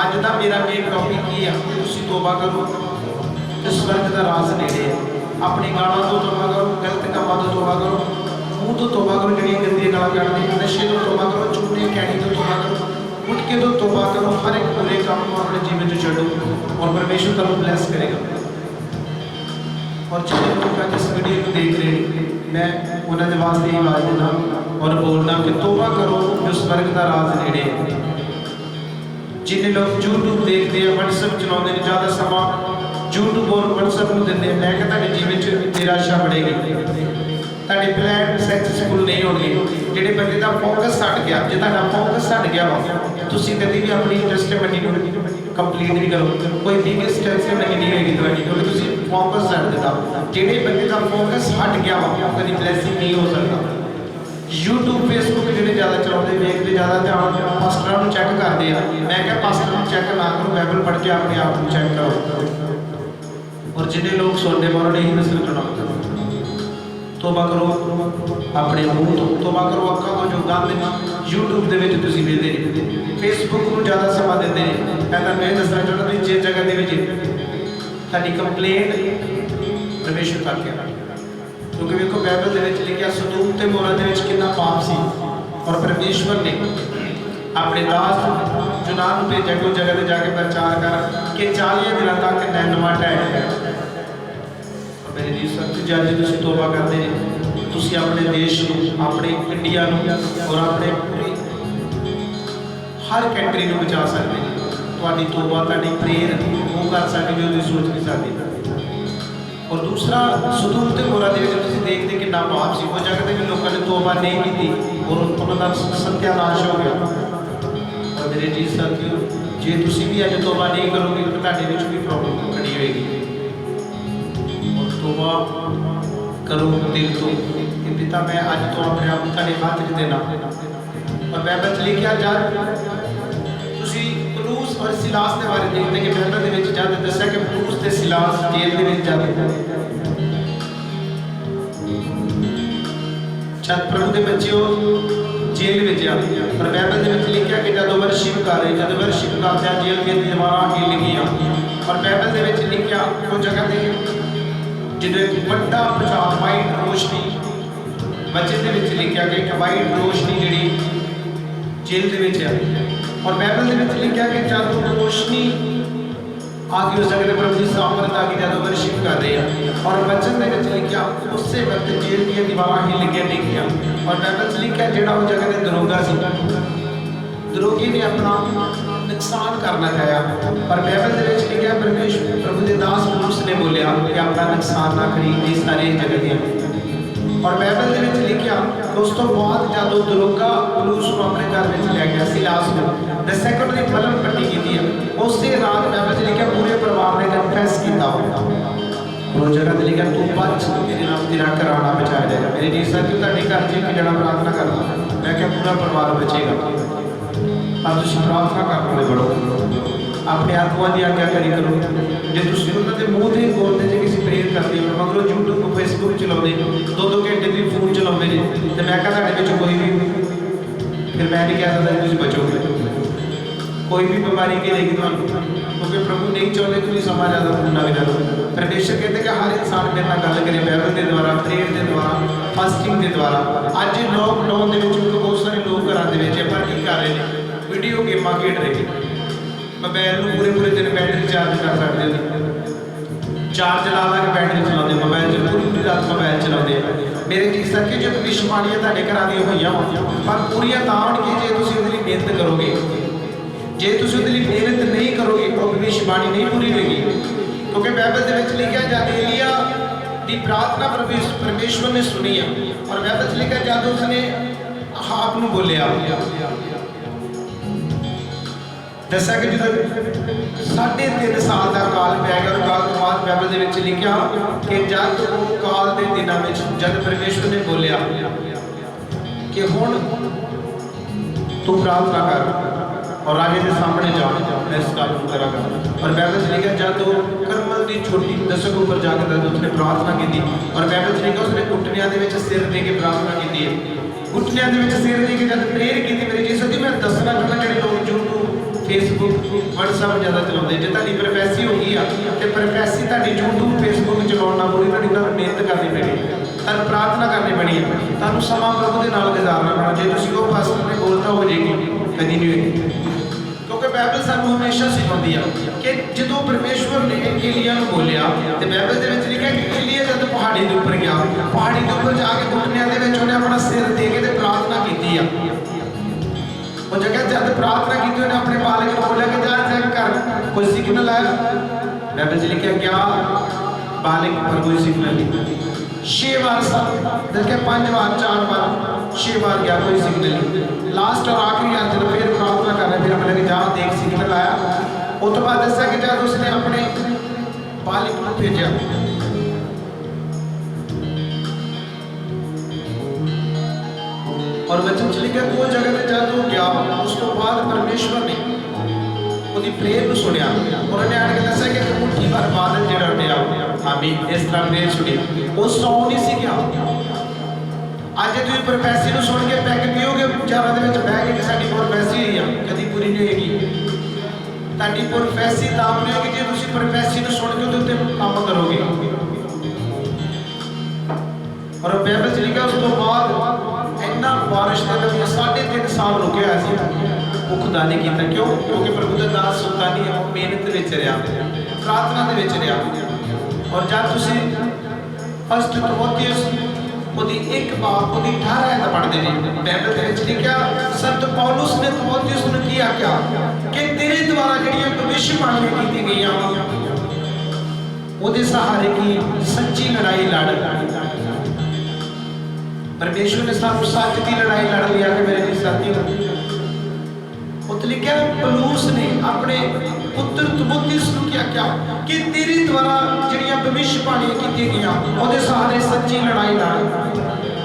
अज का मेरा मेन टॉपिक ये है कि तुसीं तौबा करो तो स्वर्ग का राज नेड़े है। अपनी गालों तो तौबा करो गलत कामों तो तौबा करो मूँह तो तौबा करो जिहड़ियां गंदियां गालां कढदे नशे तो तौबा करो चूने कहने तो तौबा करो गुटके तो तौबा करो हर एक बुरे काम को अपने जीवन में छड्डो और परमेश्वर तुहानूं ब्लैस करेगा। और जिन्हें लोग इस वीडियो को देख रहे मैं उन्होंने वास्ते ही आवाज़ देना और बोलना कि तौबा करो जो स्वर्ग का राज नेड़े है। जिन्हें लोग यूट्यूब देखते हैं व्हाट्सएप चलाते हैं ज़्यादा समा यूट्यूब और व्हाट्सएप में देते हैं मैं कहता जीवन में निराशा बढ़ेगी तुहाडे प्लान सक्सेसफुल नहीं होंगे। जिहड़े बंदे का फोकस हट गया जे तुहाडा फोकस हट गया वा तुसीं कभी भी अपनी इंटरेस्ट मनी कंप्लीट नहीं करो कोई बिगेस्ट टेंशन नहीं होगी तुहाडी क्योंकि तुसीं फोकस हट दिता। जिहड़े बंदे का फोकस हट गया वा कभी ब्लैसिंग नहीं हो सकता। यूट्यूब फेसबुक जिन्हें ज़्यादा चलाते देखते ज़्यादा ध्यान पास्टरां नूं चैक करते हैं मैं क्या पास्टर नूं चैक ना करो बाइबल पढ़ के अपने आप को चैक करो। और जिन्हें लोग सुनने वालों ही नस्ल चुनाव तौबा करो अपने मूँह तो तौबा करो अक्खां तो जो गंद यूट्यूब के तुसीं वेखदे फेसबुक नूं ज़्यादा समा देंदे मैं तुहानूं ये दसना चाहुंदा भी जिस जगह दे विच तुहाडी कंप्लेंट परमेश्वर तक है क्योंकि देखो बाइबल के लिखा सदूम ते मोरा दे विच कितना पाप सी और परमेश्वर ने अपने दास यूनान नूं भेजा कि जगह ते जाके प्रचार कर कि 40 दिन तक नैनवा ढाया। मेरे जी सत्य जज तुसीं तौबा करते हैं तुसीं अपने देश नूं अपने इंडिया नूं और अपने पूरी हर कंट्री नूं बचा सकते हैं। तुहाडी तौबा तुहाडी प्रेयर वो कर सकदी जो तुसीं सोच नहीं सकदे। और दूसरा सदूम ते मोरा दे विच तुसीं देखदे कितना पाप सी वो जगह ते भी लोगों ने तौबा नहीं की और उन्हां दा सत्यानाश हो गया। और मेरे जी साथियों जे तुसीं भी अज तौबा नहीं करोगे तो तुहाडे विच भी प्रॉब्लम खड़ी होएगी। और तौबा करो दिल तो कि पिता मैं अज तो अपने आप तुहाडे हाथ च देना। और बाइबल च लिखिया जद तुसीं पलूस और सिलास के बारे देखते कि बाइबल के विच जद दस्सिया कि पलूस ते सिलास जेल के विच जद प्रभु के बच्चे जेल में आ पर बाइबल के लिखा कि जब वर्शिप कर रहे जब वर्शिप करते जेल के दीवार हिल गई और बाइबल के लिखा वो जगह से जो एक बड़ा प्रचार वाइट रोशनी बच्चे के लिखा कि एक वाइट रोशनी जी जेल के और बाइबल के लिखा कि जब रोशनी आगे उस जगह प्रभु की सामर्थ आ गई जब वर्शिप कर रहे हैं और वचन के लिखा उस वक्त जेल की दीवार हिल गया डिगिया और बाइबल लिखा जो जगह के दरोगा से दरोगी ने अपना नुकसान करना चाहा पर बाइबल के लिखा परमेश्वर प्रभु के दास पौलुस ने बोलिया कि अपना नुकसान ना करी ये सारी जगह दिया और बाइबल ਦੇ ਵਿੱਚ ਲਿਖਿਆ ਉਸ ਤੋਂ ਬਾਅਦ ਜਦੋਂ ਦਰੋਗਾ ਪੌਲੁਸ ਨੂੰ ਆਪਣੇ ਘਰ ਵਿੱਚ ਲੈ ਗਿਆ ਸਿਲਾਸ ਨੂੰ ਦ ਸੈਕੰਡ ਦੀ ਮਲਮ ਪੱਟੀ ਕੀਤੀ ਹੈ ਉਸੇ ਰਾਤ ਬਾਈਬਲ 'ਚ ਲਿਖਿਆ ਪੂਰੇ ਪਰਿਵਾਰ ਨੇ ਕਨਫੈਸ ਕੀਤਾ ਉਹ ਜਗ੍ਹਾ ਤੇ ਲਿਖਿਆ ਤੂੰ ਬਚ ਤੇਰੇ ਨਾਲ ਤੇਰਾ ਘਰਾਣਾ ਬਚਾਇਆ ਜਾਏਗਾ ਮੇਰੇ ਜੀ ਸਾਹਿਬ ਤੁਹਾਡੇ ਘਰ 'ਚ ਇੱਕ ਜਣਾ ਪ੍ਰਾਰਥਨਾ ਕਰਦਾ ਮੈਂ ਕਿਹਾ ਪੂਰਾ ਪਰਿਵਾਰ ਬਚੇਗਾ ਪਰ ਤੁਸੀਂ ਪ੍ਰਾਰਥਨਾ ਕਰਨ ਵਾਲੇ ਬੜੋ ਆਪਣੇ ਆਤਮਾ ਦੀ ਆਗਿਆਕਾਰੀ ਕਰੋ ਜੇ ਤੁਸੀਂ ਉਹਨਾਂ ਦੇ ਮੂੰਹ ਤੇ ਬੋਲਦੇ ਜੇ ਕਿਸੇ ਪ੍ਰੇਰ ਕਰਦੇ ਹੋ ਮਗਰੋਂ YouTube Facebook ਚਲਾਉਂਦੇ 2-2 ਘੰਟੇ ਦੀ ਫੋਨ ਚਲਾਉਂਦੇ ਨੇ ਤੇ ਮੈਂ ਕਹਾਂ ਤੁਹਾਡੇ ਵਿੱਚ ਕੋਈ ਵੀ ਫਿਰ ਮੈਂ ਨਹੀਂ ਕਹਿ ਸਕਦਾ ਤੁਸੀਂ ਬਚੋਗੇ कोई भी बीमारी के लेगी क्योंकि प्रभु नहीं चाहते कि समा ज़्यादा फूलना भी जाए परमेश्वर कहते कि हर इंसान मेरे नाल गल करे बाइबल के द्वारा प्रेयर के द्वारा फास्टिंग के द्वारा अज लॉकडाउन के बहुत सारे लोग घर के पर की कर रहे हैं वीडियो गेमां खेड रहे मोबाइल में पूरे दिन बैटरी चार्ज कर सकते हो चार्ज ला ला के बैटरी चलाते मोबाइल से पूरी रात मोबाइल चलाते मेरे जी सके जो भविष्यवाणियां तुहाडे घरां दी होईयां पर पूरियां तां होणगीਆਂ जे तुसीं उहदे लई मेहनत करोगे जे तुसीं उहदे लई मेहनत नहीं करोगे तो भविष्यवाणी नहीं पूरी होगी क्योंकि बाइबल के विच लिखा जब एलिया की प्रार्थना परमेश्वर ने सुनी है और बाइबल च लिखा जब उसने आप नूं बोलिया दसा कि जो 3.5 साल का काल पै गया और काल तो बाद बाइबल के विच लिखा कि जब वो काल के दिनों में जब परमेश्वर ने बोलिया कि हुण तू प्रार्थना कर और राजे के सामने जाओ मैं इस काम को करा और बाइबल से लिखा जब तो करमल की छोटी दशक ऊपर जाकर उसने प्रार्थना की और बाइबल से लिखा उसने घुटनिया के सिर दे के प्रार्थना की है घुटनिया के सिर दे के जब प्रेयर की मेरी जी सदी मैं दसना चाहना जो लोग यूट्यूब फेसबुक व्हाट्सएप ज़्यादा चलाते जो तारी प्रोफैसी हो गई है तो प्रोफैसी तारी यूट्यूब फेसबुक चलाना पूरी तारी मेहनत करनी पैनी तुम प्रार्थना करनी पैनी है तुम समा प्रभु के नाल गुजारना पैना जो तुम वो पास्टर ने बोलता हो जाएगी कभी नहीं होगी क्योंकि बाइबल सानू हमेशा सिखाती है कि जो परमेश्वर ने एलिया को बोलिया तो बाइबल के लिखा कि एलिया जब पहाड़ी के उपर गया पहाड़ी के उपर जाके घुटनिया के उन्हें अपना सिर दे के प्रार्थना की वो जगह जब प्रार्थना की उन्हें अपने मालिक को बोलिया कि जा चेक कर कोई सिग्नल आया बाइबल से लिखा क्या मालिक पर कोई सिग्नल नहीं 6 बार देखिए 5 बार 4 बार 6 बार गया कोई सिग्नल नहीं लास्ट और आखिरी आज जब फिर प्रार्थना कर रहे फिर हमें लगे जहाँ देख सिग्नल आया उस तो बाद दसा कि जब उसने अपने मालिक को भेजा और वचन च लिखा वो जगह पे जब वो गया उस तो बाद परमेश्वर ने ਉਹਦੀ ਪ੍ਰੇਰ ਨੂੰ ਸੁਣਿਆ ਉਹਨਾਂ ਨੇ ਆਣ ਕੇ ਦੱਸਿਆ ਕਿ ਇੱਕ ਮੁੱਠੀ ਭਰ ਬਾਦਲ ਜਿਹੜਾ ਉੱਡਿਆ ਆਮੀਨ ਇਸ ਤਰ੍ਹਾਂ ਪ੍ਰੇਰ ਸੁਣੀ ਉਹ ਸੌ ਨਹੀਂ ਸੀ ਗਿਆ ਅੱਜ ਤੁਸੀਂ ਪ੍ਰੋਫੈਸੀ ਨੂੰ ਸੁਣ ਕੇ ਪੈਕ ਪੀਓਗੇ ਵਿਚਾਰਾਂ ਦੇ ਵਿੱਚ ਬਹਿ ਕੇ ਕਿ ਸਾਡੀ ਪ੍ਰੋਫੈਸੀ ਹੋਈ ਆ ਕਦੀ ਪੂਰੀ ਨਹੀਂ ਹੋਏਗੀ ਤੁਹਾਡੀ ਪ੍ਰੋਫੈਸੀ ਤਾਂ ਪੂਰੀ ਹੋਏਗੀ ਜੇ ਤੁਸੀਂ ਪ੍ਰੋਫੈਸੀ ਨੂੰ ਸੁਣ ਕੇ ਉਹਦੇ ਉੱਤੇ ਕੰਮ ਕਰੋਗੇ और बाइबल च लिखा उस तो बाद इन्ना बारिश के लिए 3.5 साल रुके हुए सी भुखदा नहीं किया क्यों क्योंकि प्रभु का दास सुता नहीं है मेहनत विच रहा प्रार्थना दे विच रहा और जब तुसी फर्स्ट तिमोथियुस ओदी 1 बाब ओदी 18 आयत पढ़ते हैं बाइबल के विच लिखा संत पौलुस ने तिमोथियुस नूं की आख्या कि तेरे द्वारा जड़ियां भविष्यवाणियां की गईयां ओदे सहारे की सच्ची लड़ाई लड़ परमेश्वर ने सानू सच की लड़ाई लड़ लिया कि मेरे जी साथियों उत्ते लिखा पौलुस ने अपने पुत्र तिमोथियुस को क्या कि तेरे द्वारा जड़ियां भविष्यवाणियां की गईयां ओदे सहारे सच्ची लड़ाई लड़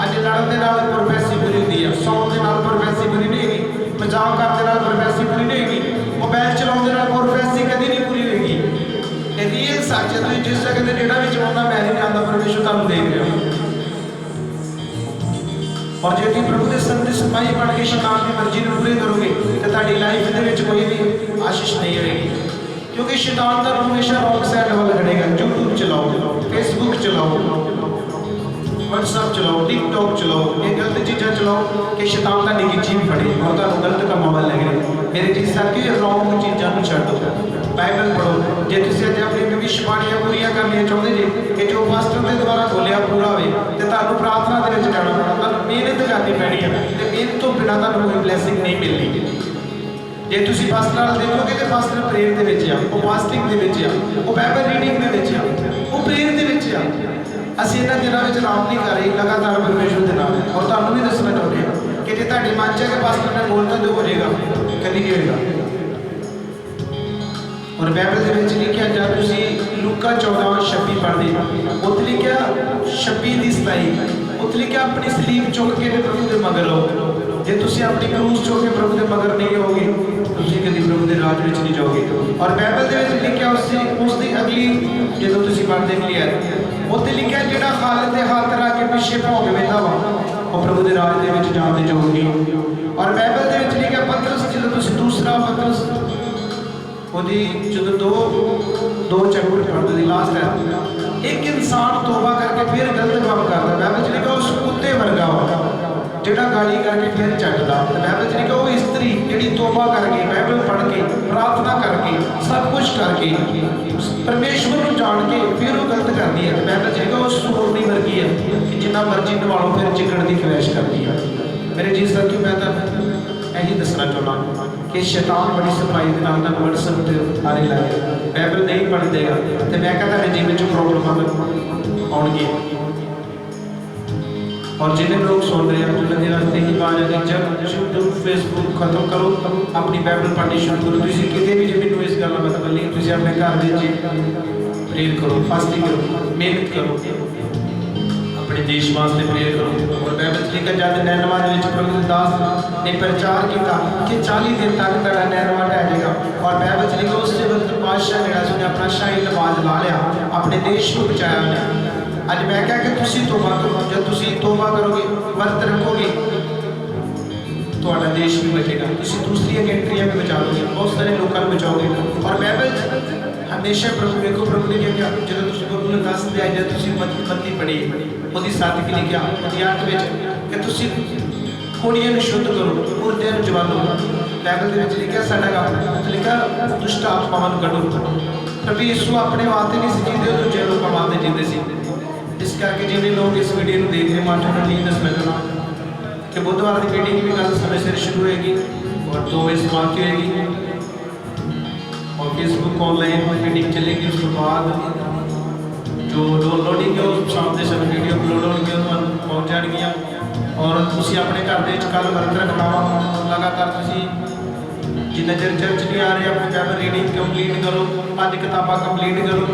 अज लड़न दे नाल प्रोफेसी पूरी होती है सौन दे नाल प्रोफेसी पूरी नहीं होगी मजाक करने नाल प्रोफेसी पूरी नहीं होगी मोबाइल चलाउण दे नाल प्रोफेसी कदी नहीं पूरी होगी रियल सच है तुसीं जिस जगह ते जेड़ा भी चलाउंदा मैं नहीं जानदा परमेश्वर तुहानूं देख रहा और जो तुम प्रभु के संत सिपाही बन के शैतान की मर्जी को पूरी करोगे तो तुम्हारी लाइफ के कोई भी आशीष नहीं होगी क्योंकि शैतान तो हमेशा रॉन्ग साइड वाला खड़ेगा यूट्यूब चलाओ फेसबुक चलाओ व्हाट्सएप चलाओ टिकटॉक चलाओ ये गलत चीज़ें चलाओ कि शैतान का निजी चीज फड़े और तुम गलत कामों वाल लगे मेरे जी सके रॉन्ग चीज़ों छड्डो बाइबल पढ़ो जे तुसीं अज अपनी भविष्यवाणियां पूरियां करनियां चाहुंदे जे कि जो पास्टर के द्वारा बोलिया पूरा होवे ते तुहानूं प्रार्थना दे विच जाना पैना तुहानूं मेहनत करनी पैनी है ते मेहनत तो बिना तुहानूं कोई ब्लैसिंग नहीं मिलनी जे तुसीं पास्टर नाल देखोगे ते पास्टर प्रेयर दे विच आ वो फास्टिंग दे विच आ वो बाइबल रीडिंग दे विच आ वो प्रेयर दे विच आ ਅਸੀਂ ਇਹਨਾਂ ਦਿਨਾਂ ਵਿੱਚ ਆਰਾਮ नहीं कर रहे, लगातार परमेश्वर के नाल है। और ਤੁਹਾਨੂੰ भी दसना चाहते हैं कि जे ਤੁਹਾਡੇ मन च है कि पास्टर ने बोलता तो हो जाएगा, कभी नहीं होएगा। और बाइबल ਦੇ ਵਿੱਚ ਲਿਖਿਆ ਜਦ ਤੁਸੀਂ ਲੂਕਾ 14:26 ਪੜ੍ਹਦੇ ਉੱਥੇ ਲਿਖਿਆ 26 ਦੀ 27 ਉੱਥੇ ਲਿਖਿਆ ਆਪਣੀ ਸਲੀਬ ਚੁੱਕ ਕੇ ਤੇ ਪ੍ਰਭੂ ਦੇ ਮਗਰ ਆਓ। ਜੇ ਤੁਸੀਂ ਆਪਣੀ ਕਰੂਸ ਚੁੱਕ ਕੇ ਪ੍ਰਭੂ ਦੇ ਮਗਰ ਨਹੀਂ ਆਓਗੇ ਤੁਸੀਂ ਕਦੀ ਪ੍ਰਭੂ ਦੇ ਰਾਜ ਵਿੱਚ ਨਹੀਂ ਜਾਓਗੇ। ਔਰ ਬਾਈਬਲ ਦੇ ਵਿੱਚ ਲਿਖਿਆ ਉਸ ਦੀ ਅਗਲੀ ਜਦੋਂ ਤੁਸੀਂ ਪੜ੍ਹਦੇ ਕਲੀਅਰ ਉੱਥੇ ਲਿਖਿਆ ਜਿਹੜਾ ਖਾਲਦ ਦੇ ਹੱਥ ਰੱਖ ਕੇ ਪਿੱਛੇ ਭੌਂਕ ਵੇਂਦਾ ਵਾ ਉਹ ਪ੍ਰਭੂ ਦੇ ਰਾਜ ਦੇ ਵਿੱਚ ਜਾਣ ਦੇ ਯੋਗ ਨਹੀਂ। ਔਰ ਬਾਈਬਲ ਦੇ ਵਿੱਚ ਲਿਖਿਆ ਪਤਰਸ ਜਦੋਂ ਤੁਸੀਂ ਦੂਸਰਾ ਪਤਰਸ ਉਹਦੀ ਜਦੋਂ ਦੋ ਚੈਪਟਰ ਪੜ੍ਹਦੇ ਦੀ ਲਾਸਟ ਹੈ ਇੱਕ ਇਨਸਾਨ ਤੋਬਾ ਕਰਕੇ ਫਿਰ ਗਲਤ ਕੰਮ ਕਰਦਾ ਬਾਈਬਲ ਚ ਲਿਖਿਆ ਉਸ ਕੁੱਤੇ ਵਰਗਾ ਵਾ ਜਿਹੜਾ ਗਾਲੀ ਕਰਕੇ ਫਿਰ ਚੱਟਦਾ। ਬਾਈਬਲ ਚ ਲਿਖਿਆ ਉਹ ਇਸਤਰੀ ਜਿਹੜੀ ਤੋਬਾ ਕਰਕੇ ਬਾਈਬਲ ਪੜ੍ਹ ਕੇ ਪ੍ਰਾਰਥਨਾ ਕਰਕੇ ਸਭ ਕੁਝ ਕਰਕੇ ਪਰਮੇਸ਼ਵਰ ਨੂੰ ਜਾਣ ਕੇ ਫਿਰ ਉਹ ਗਲਤ ਕਰਦੀ ਹੈ। ਬਾਈਬਲ ਚ ਲਿਖਿਆ ਉਹ ਸੂਰਨੀ ਵਰਗੀ ਹੈ ਕਿ ਜਿੰਨਾ ਮਰਜ਼ੀ ਨਿਵਾਲੋ ਫਿਰ ਚਿਕਣ ਦੀ ਖਵਾਇਸ਼ ਕਰਦੀ ਹੈ। ਮੇਰੇ ਜੀ ਸਰ ਮੈਂ ਤਾਂ ਇਹੀ ਦੱਸਣਾ ਚਾਹੁੰਦਾ कि शैतान बड़ी सफाई के नाल WhatsApp ते आने लगे बाइबल नहीं पढ़ देगा तो मैं कहता है जीवन में प्रॉब्लम आउणगी। और जिन्हें लोग सुन रहे हैं उन्होंने रास्ते ही बात है जब यूट्यूब फेसबुक खत्म करो अपनी बाइबल पढ़नी शुरू करो। तुसीं किते भी जे मैनूं इस गल दा मतलब नहीं तुसीं अपने घर विच प्रेयर करो फास्टिंग करो मेहनत करो अपने देश वास्ते प्रेयर करो। और बाइबल लिखा जब नैनवा प्रभु दास ने प्रचार किया कि 40 दिन तक तेरा नैनवा ढह जाएगा। और बाइबल लिखा उस वक्त बादशाह ने अपना शाही नमाज ला लिया अपने देश को बचाया उन्हें। अज मैं क्या कि तुसी तोबा करो जब तुसी तोबा करोगे वर्त रखोगे तो देश भी बचेगा तुसी दूसरी कंट्रियां भी बचा लोगे बहुत सारे लोगों को बचाओगे। और बाइबल हमेशा प्रभु देखो प्रभु ने क्या जो प्रभु ने दस दिया जब तुसी मत्ती पढ़ी ਉਹਦੀ 7 ਕੀ ਲਿਖਿਆ ਉਹਦੀ 8 ਵਿੱਚ ਕਿ ਤੁਸੀਂ ਕੁੜੀਆਂ ਨੂੰ ਸ਼ੁੱਧ ਕਰੋ ਮੁਰਦਿਆਂ ਨੂੰ ਜਵਾਨੋ। ਬਾਈਬਲ ਦੇ ਵਿੱਚ ਲਿਖਿਆ ਸਾਡਾ ਕੰਮ ਲਿਖਿਆ ਦੁਸ਼ਟ ਆਤਮਾਵਾਂ ਨੂੰ ਕੱਢੋ। ਪ੍ਰਭੂ ਯਿਸੂ ਆਪਣੇ ਵਾਸਤੇ ਨਹੀਂ ਸੀ ਜੀਂਦੇ ਉਹ ਦੂਜੇ ਲੋਕਾਂ ਵਾਸਤੇ ਜੀਂਦੇ ਸੀ। ਇਸ ਕਰਕੇ ਜਿਹੜੇ ਲੋਕ ਇਸ ਵੀਡੀਓ ਨੂੰ ਦੇਖ ਰਹੇ ਮਾਂ ਨੂੰ ਨਹੀਂ ਦੱਸਣਾ ਚਾਹੁੰਦਾ ਕਿ ਬੁੱਧਵਾਰ ਦੀ ਮੀਟਿੰਗ ਵੀ ਕੱਲ੍ਹ ਸਮੇਂ ਸਿਰ ਸ਼ੁਰੂ ਹੋਏਗੀ और 2 बजे समाप्ति होएगी और फेसबुक ऑनलाइन मीटिंग चलेगी। उसके बाद जो डाउनलोडिंग है वो शाम के समय वीडियो अपलोड होगी पहुँच जाएगी। और तुसी अपने घर के कल वर्त रखना वा लगातार तुसी जिन्ना चर चर्च नहीं आ रहे अपनी बाइबल रीडिंग कंप्लीट करो 5 किताबां कंप्लीट करो।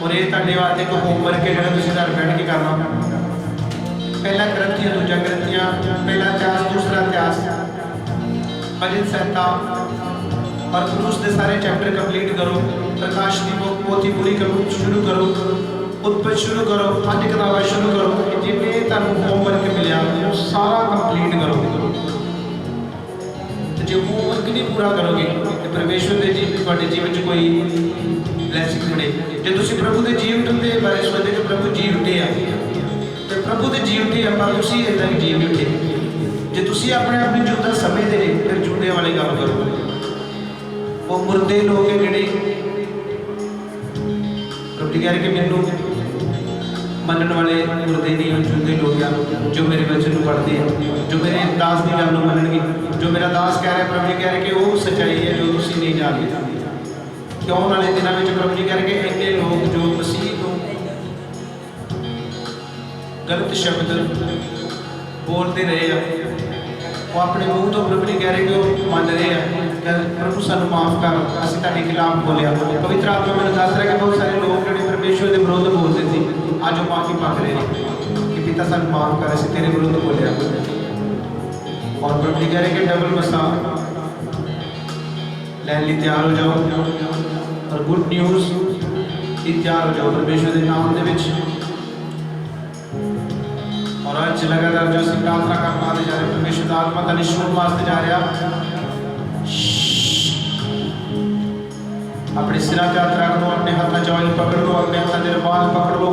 और ये तुहाडे वास्ते एक होमवर्क है जो तुसी घर बैठ के करना। पहला ग्रंथियां दूजा ग्रंथियां पहला इतिहास दूसरा इतिहास भजन संहिता और क्रूस के सारे चैप्टर कंप्लीट करो। प्रकाश की बुक पोथी पूरी शुरू करो उत्पत्ति शुरू करो 5 किताबें शुरू करो जिन्हें तुहानूं होमवर्क मिलिया वो सारा कंप्लीट करो। तो जो होमवर्क नहीं पूरा करोगे तो परमेश्वर के तुहाडे जीवन च कोई ब्लैसिंग मिले। जो तुसीं प्रभु के जीवन के बारे सोचते कि प्रभु जी उठे आ तो प्रभु के जी उठे आ पर तुसीं इदां ही जी नहीं उठे। जो तुसीं अपने आप नूं जिंदा समझदे जे फिर जुड़ने वाली गल करो। वो मुर्दे लोग है जिहड़े प्रभु कह रहे कि मैनूं मनण वाले मुर्दे नहीं जिंदे लोग हैं जो मेरे वचन को पढ़ते हैं जो मेरे दास की गल मनणगे। जो मेरा दास कह रहा है प्रभु जी कह रहे कि वो सच्चाई है जो तुसीं नहीं जानते। क्यों वाले दिनों में प्रभु जी कह रहे कि इन्ने लोग जो मसीह को गलत शब्द बोलते रहे हैं वो अपने मूँह तो प्रभु जी कह रहे कि वो मान रहे हैं प्रभु सानू माफ कर असीं तुहाडे खिलाफ बोलिया। पवित्र आत्मा मैनूं दस रहा कि बहुत सारे लोग जिहड़े परमेश्वर के विरुद्ध बोलते थे अज वो माफी मांग रहे हैं कि पिता सानू माफ कर असीं तेरे विरुद्ध बोलिया। और प्रभु जी कह रहे कि डबल मसा लैन लई तैयार हो जाओ और गुड न्यूज़ की तैयार हो जाओ परमेश्वर के नाम दे विच। और आज लगातार जो असीं प्रार्थना करना जा रहे परमेश्वर दा आत्मा तुहानूं छूण वास्ते जा रहा। अपने सिरा पे हाथ रख लो अपने हाथों च ऑयल पकड़ लो अपने हाथों के बाल पकड़ लो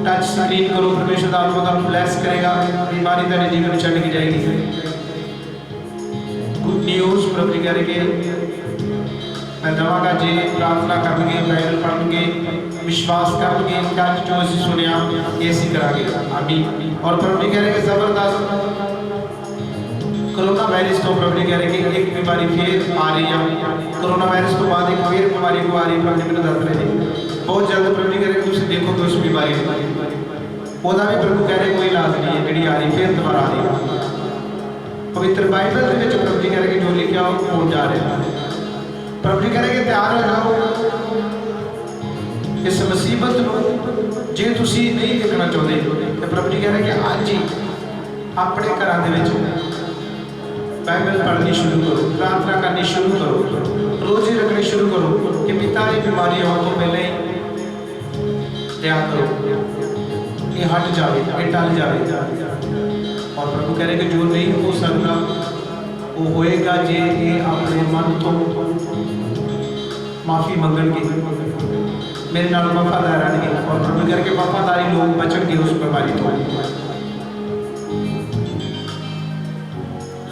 टच स्क्रीन करो परमेश्वर आत्मा का ब्लेस करेगा बीमारी तेरे जीवन में छड़ की जाएगी। गुड न्यूज़ प्रभु कह रहे कि मैं दवागा जे प्रार्थना करेंगे बाइबल पढ़ेंगे विश्वास करेंगे आज जो असीं सुनिया ये असीं करांगे आमीन। और प्रभु कह रहे कि जबरदस्त कोरोना वायरस तो प्रभु कह रहे कि एक बीमारी फिर आ रही है। कोरोना वायरस तो बाद एक फिर बीमारी को आ रही है प्रभु मैंने दस रहे हैं बहुत जल्द प्रभु कह रहे कि तुम देखो तो उस बीमारी ਉਹਦਾ भी प्रभु कह रहे कोई इलाज नहीं है, जी आ रही फिर दोबारा आ रही। पवित्र बाइबल के विच प्रभु जी कह रहे कि जो लिखा हो जा रहा। प्रभु जी कह रहे कि तैयार हो जाओ इस मुसीबत को जे तुसी नहीं देखना चाहते तो प्रभु जी कह रहे कि अज ही अपने घर बाइबल पढ़नी शुरू करो, प्रार्थना करनी शुरू करो, रोजे रखनी शुरू करो कि पिता की बीमारी आने तो पहले ही त्याग करो, ये हट जाए, ये टल जाए। और प्रभु कह रहे कि जो नहीं हो सकता वो होएगा जे ये अपने मन तो माफ़ी मंगणगे, मेरे नाल वफादार रहेंगे। और प्रभु करके वफादारी लोग बचणगे उस बीमारी तो।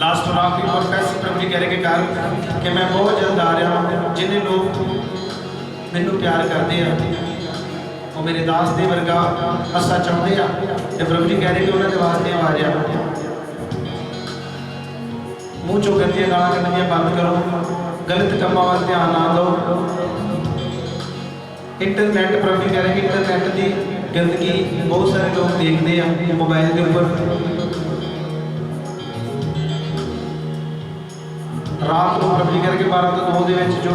लास्ट और आखिरी कॉन्फेस प्रभु जी कह रहे कि मैं बहुत जल्द आ रहा हूँ। जिन्हें लोग मैनू प्यार करते हैं वो मेरे दास दे वर्गा हस्सा चाहते हैं, तो प्रभु जी कह रहे कि उन्होंने वास्ते आ रहा। मूँह चो गंदियां गालां कड्ढणियां बंद करो, गलत कामों वाल ध्यान ना दो। इंटरनेट प्रभु जी कह रहे कि इंटरनेट की गंदगी बहुत सारे लोग देखते हैं मोबाइल के ऊपर। रात को प्रभु जी कह रहे कि 12 तो 2 के जो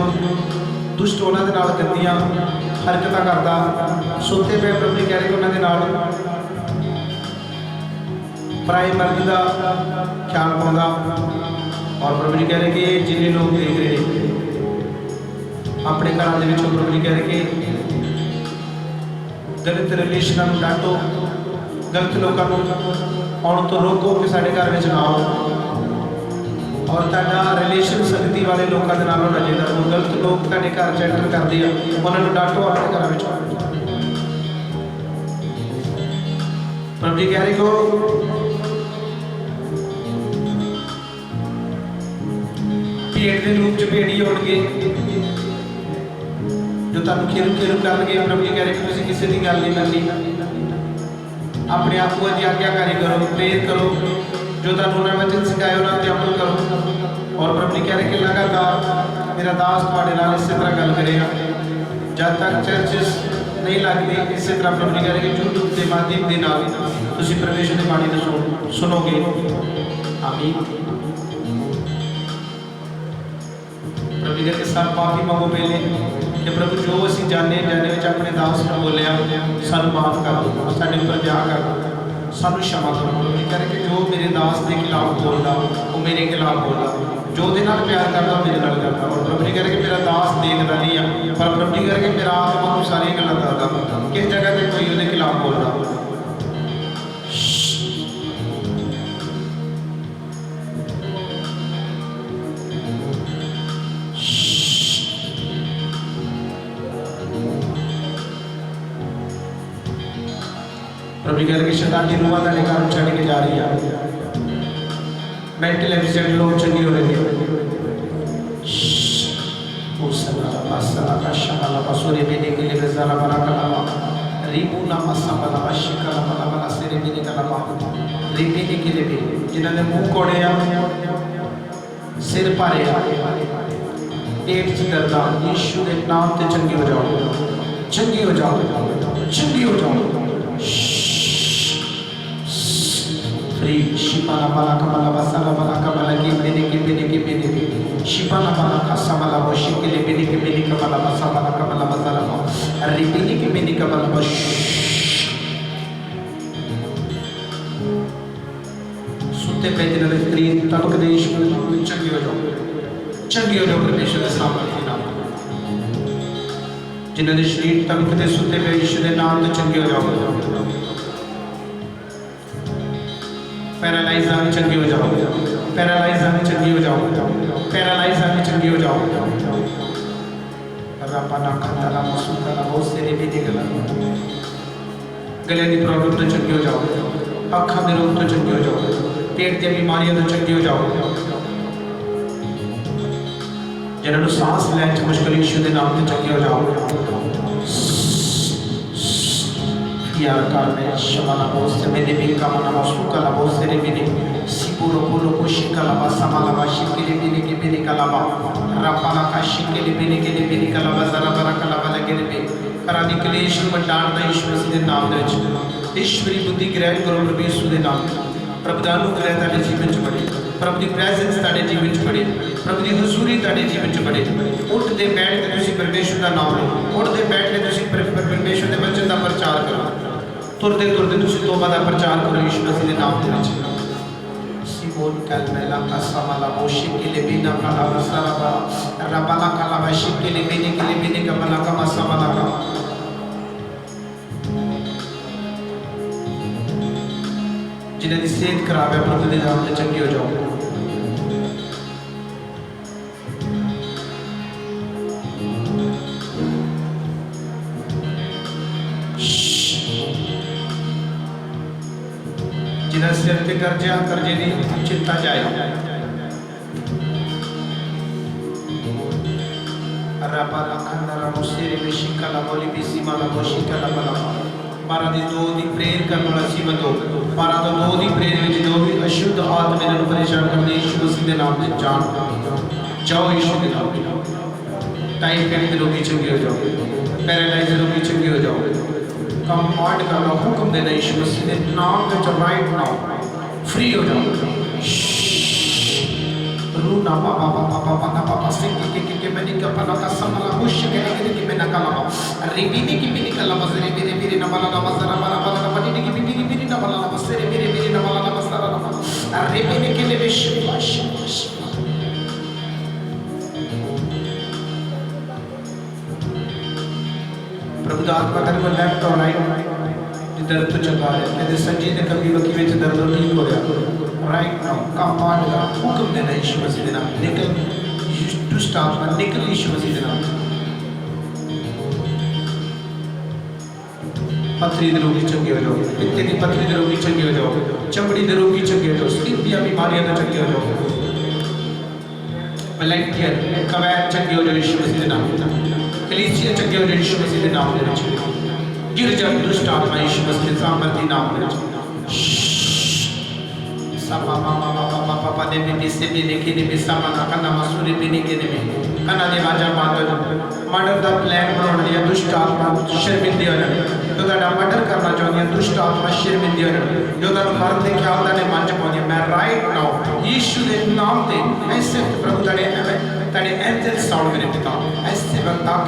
दुष्ट उन्होंने नाल गंदियां हरकत करता सुते पे प्रभु जी कह रहे कि उन्होंने नाल पराई मर्द का ख्याल पाता। और प्रभु जी कह रहे कि जिन्हें लोग देख रहे अपने घर के प्रभु जी कह रहे कि गलत रिलेशन डांटो, गलत लोगों आने तो रोको कि साढ़े घर में ना आओ। और तुहाडा रिलेशन संगति वाले लोगों के नाल होना चाहिए। वो गलत लोग तुहाडे घर च एंटर करते हैं, उन्होंने डांटो अपने घर में। प्रभु जी कह रहे को भेड़ के रूप च भेड़ी होणगे जो तुहानूं खेरू खेरू करनगे। प्रभु जी कह रहे कि तुसीं किसी की गल नहीं करनी, अपने आप को आज्ञाकारी करो, प्रेर करो, जो तुहानूं उन्होंने वचन सिखाए उन्होंने अमल करो। और प्रभु जी कह रहे कि लगातार मेरा दास तुहाडे नाल इस तरह गल करेगा जब तक चर्चिस नहीं लगती। इस तरह प्रभु जी कह रहे कि यूट्यूब के माध्यम के नाल तुसीं परमेश्वर की बाणी को सुनोगे। आमीन। प्रभु जी कह के सब माफी मंगो पहले कि प्रभु जो असीं जाने अपने दास को बोलिया सानूं माफ कर दो, साडे उपर दया कर दो, सानू क्षमा करो। प्रभु जी कह रहे कि जो मेरे दास के खिलाफ बोलता वो मेरे खिलाफ बोलता, जो दे नाल प्यार करता मेरे नाल करता। और प्रभु जी कह रहे कि मेरा दास देखता नहीं है, पर प्रभु जी कह रहे कि मेरा आत्मा को सारी गल्लां दसदा, किस जगह पर कोई उसके खिलाफ बोलता। प्रभु जी कह रहे कि शैतानी रूहां तुहाडे घर छड्ड के जा रही है, मेंटल एब्सेंट लोग चंगी हो रहे हैं। जिन्होंने मुँह कोड़े सिर भारे पेट च दर्द, यीशु के नाम से चंगी हो जाओ, चंगी हो जाओ, चंगी हो जाओ। शिपाला बाला कमला बसला बाला कमला के बेने शिपाला बाला कसमला वशी के लिए बेने कमला बसला कमला बसला रिबिने के बेने कमला बश सुते पे जिन्होंने स्त्री तबक देश चंगी हो जाओ परमेश्वर के सामर्थ्य नाम, जिन्होंने शरीर तबक दे सुते पे यीशु के नाम से चंगी हो जाओ। पैरालाइज आने चंगी हो जाओ, पैरालाइज आने चंगी हो जाओ, पैरालाइज आने चंगी हो जाओ। रपाना खतला मसूतला बहुत से भी निकला, गले की प्रॉब्लम तो चंगी हो जाओ, अखा के रोग तो चंगी हो जाओ, पेट की बीमारियां तो चंगी हो जाओ। जिन्होंने सांस लैन मुश्किल यीशु के नाम से चंगी हो जाओ। यार कारने शमाना बहुत से मेरे भी कामना मसूका ला बहुत से रे मेरे सिपुरो पुलो को शिकला बा समाला बा शिकले मेरे के मेरे कलाबा रापाला का शिकले मेरे के मेरे कलाबा जरा बरा कलाबा लगे रे परानी कलेश ਨੂੰ ਵੰਡਾਣ ਦਾ ਯਿਸੂ ਮਸੀਹ ਦੇ ਨਾਮ ਦੇ ਵਿੱਚ ਈਸ਼ਵਰੀ ਬੁੱਧੀ ਗ੍ਰਹਿਣ ਕਰੋ ਪ੍ਰਭੂ ਯਿਸੂ ਦੇ ਨਾਮ ਪ੍ਰਭੂ ਦਾ ਅਨੁਗ੍ਰਹਿ ਤੁਹਾਡੇ ਜੀਵਨ 'ਚ ਬਣੇ ਪ੍ਰਭੂ ਦੀ ਪ੍ਰੈਜ਼ੈਂਸ ਤੁਹਾਡੇ ਜੀਵਨ 'ਚ ਬਣੇ ਪ੍ਰਭੂ ਦੀ ਹਜ਼ੂਰੀ ਤੁਹਾਡੇ ਜੀਵਨ 'ਚ ਬਣੇ ਉੱਠਦੇ ਬੈਠ ਕੇ ਤੁਸੀਂ ਪਰਮੇਸ਼ਵਰ ਦਾ ਨਾਮ ਲਓ ਉੱਠਦੇ ਬੈਠ ਕੇ ਤੁਸੀਂ ਪਰਮੇਸ਼ਵਰ ਦੇ ਵਚਨ ਦਾ ਪ੍ਰਚਾਰ ਕਰੋ ਤੁਰਦੇ ਤੁਰਦੇ ਤੁਸੀਂ ਤੋਬਾ ਦਾ ਪ੍ਰਚਾਰ ਕਰੋ ਯਿਸੂ ਮਸੀਹ ਦੇ ਨਾਮ ਦੇ ਵਿੱਚ Simon kalmela kasamala boshikile bina kala basaraba rabala kala bashikile bini kamala kama samala kama जिन्हें दी सेहत खराब है प्रभु दे नाम ते चंगे हो जाओ जिन्हें सिर ते कर्जे दी चिंता जाए rabala kandara musiri bishikala boli bisimala boshikala bala मारा दी दो दी प्रेयर करने वाला जीवन दो मारा तो दो दी प्रेयर में जो भी अशुद्ध आत्मा ने परेशान करने यीशु मसीह के नाम से जान जाओ यीशु के नाम में टाइफाइड रोगी चंगे हो जाओ पैरालाइज रोगी चंगे हो जाओ कमांड करना हुक्म देना यीशु मसीह के नाम में जो राइट नाउ फ्री हो जाओ रूना पापा पापा पापा पापा सिक्की के मैंने कपड़ा का समला खुश के मैंने कला रिबीनी की बिनी कला मजरे मेरे नबला नबला नबला नबली की बिनी नबला नबसरे मेरे नबला नबसरा नबला रिबीनी के लिए विश्वास प्रभु आत्मा तेरे को लेफ्ट और राइट दर्द तो चला है तेरे संजी ने कभी वकी में दर्द ठीक हो गया राइट नाउ कमांड का हुक्म देना यीशु मसीह के नाम निकल दुष्ट आत्मा निकल यीशु मसीह के नाम पथरी दे रोगी चंगे हो जाओ पित्ते की पथरी दे रोगी चंगे हो जाओ चमड़ी दे रोगी चंगे हो जाओ स्किन दी बीमारियां तो चंगे हो जाओ मलेरिया कवैत चंगे हो जाओ यीशु मसीह के नाम कलीसिया चंगे हो जाओ यीशु मसीह के नाम गिर जा दुष्ट आत्मा यीशु मसीह के सामर्थ्य नाम में sama mama papa papa de bibi se bi leke de sama na kana masuri bi ne ke de kana de raja माता मर्डर दा प्लान बनाने लिया दुष्ट आत्मा शर्मिंदे हो जाए जो ताड़ा मर्डर करना चाहती है दुष्ट आत्मा शर्मिंदे हो जाए जो ताड़ा मरने के ख्याल ताड़े मन च पाती है मैं राइट नाउ यीशु के नाम ते ऐसे प्रभु ताड़े एंजल साउंड मेरे पिता ऐसे बंदा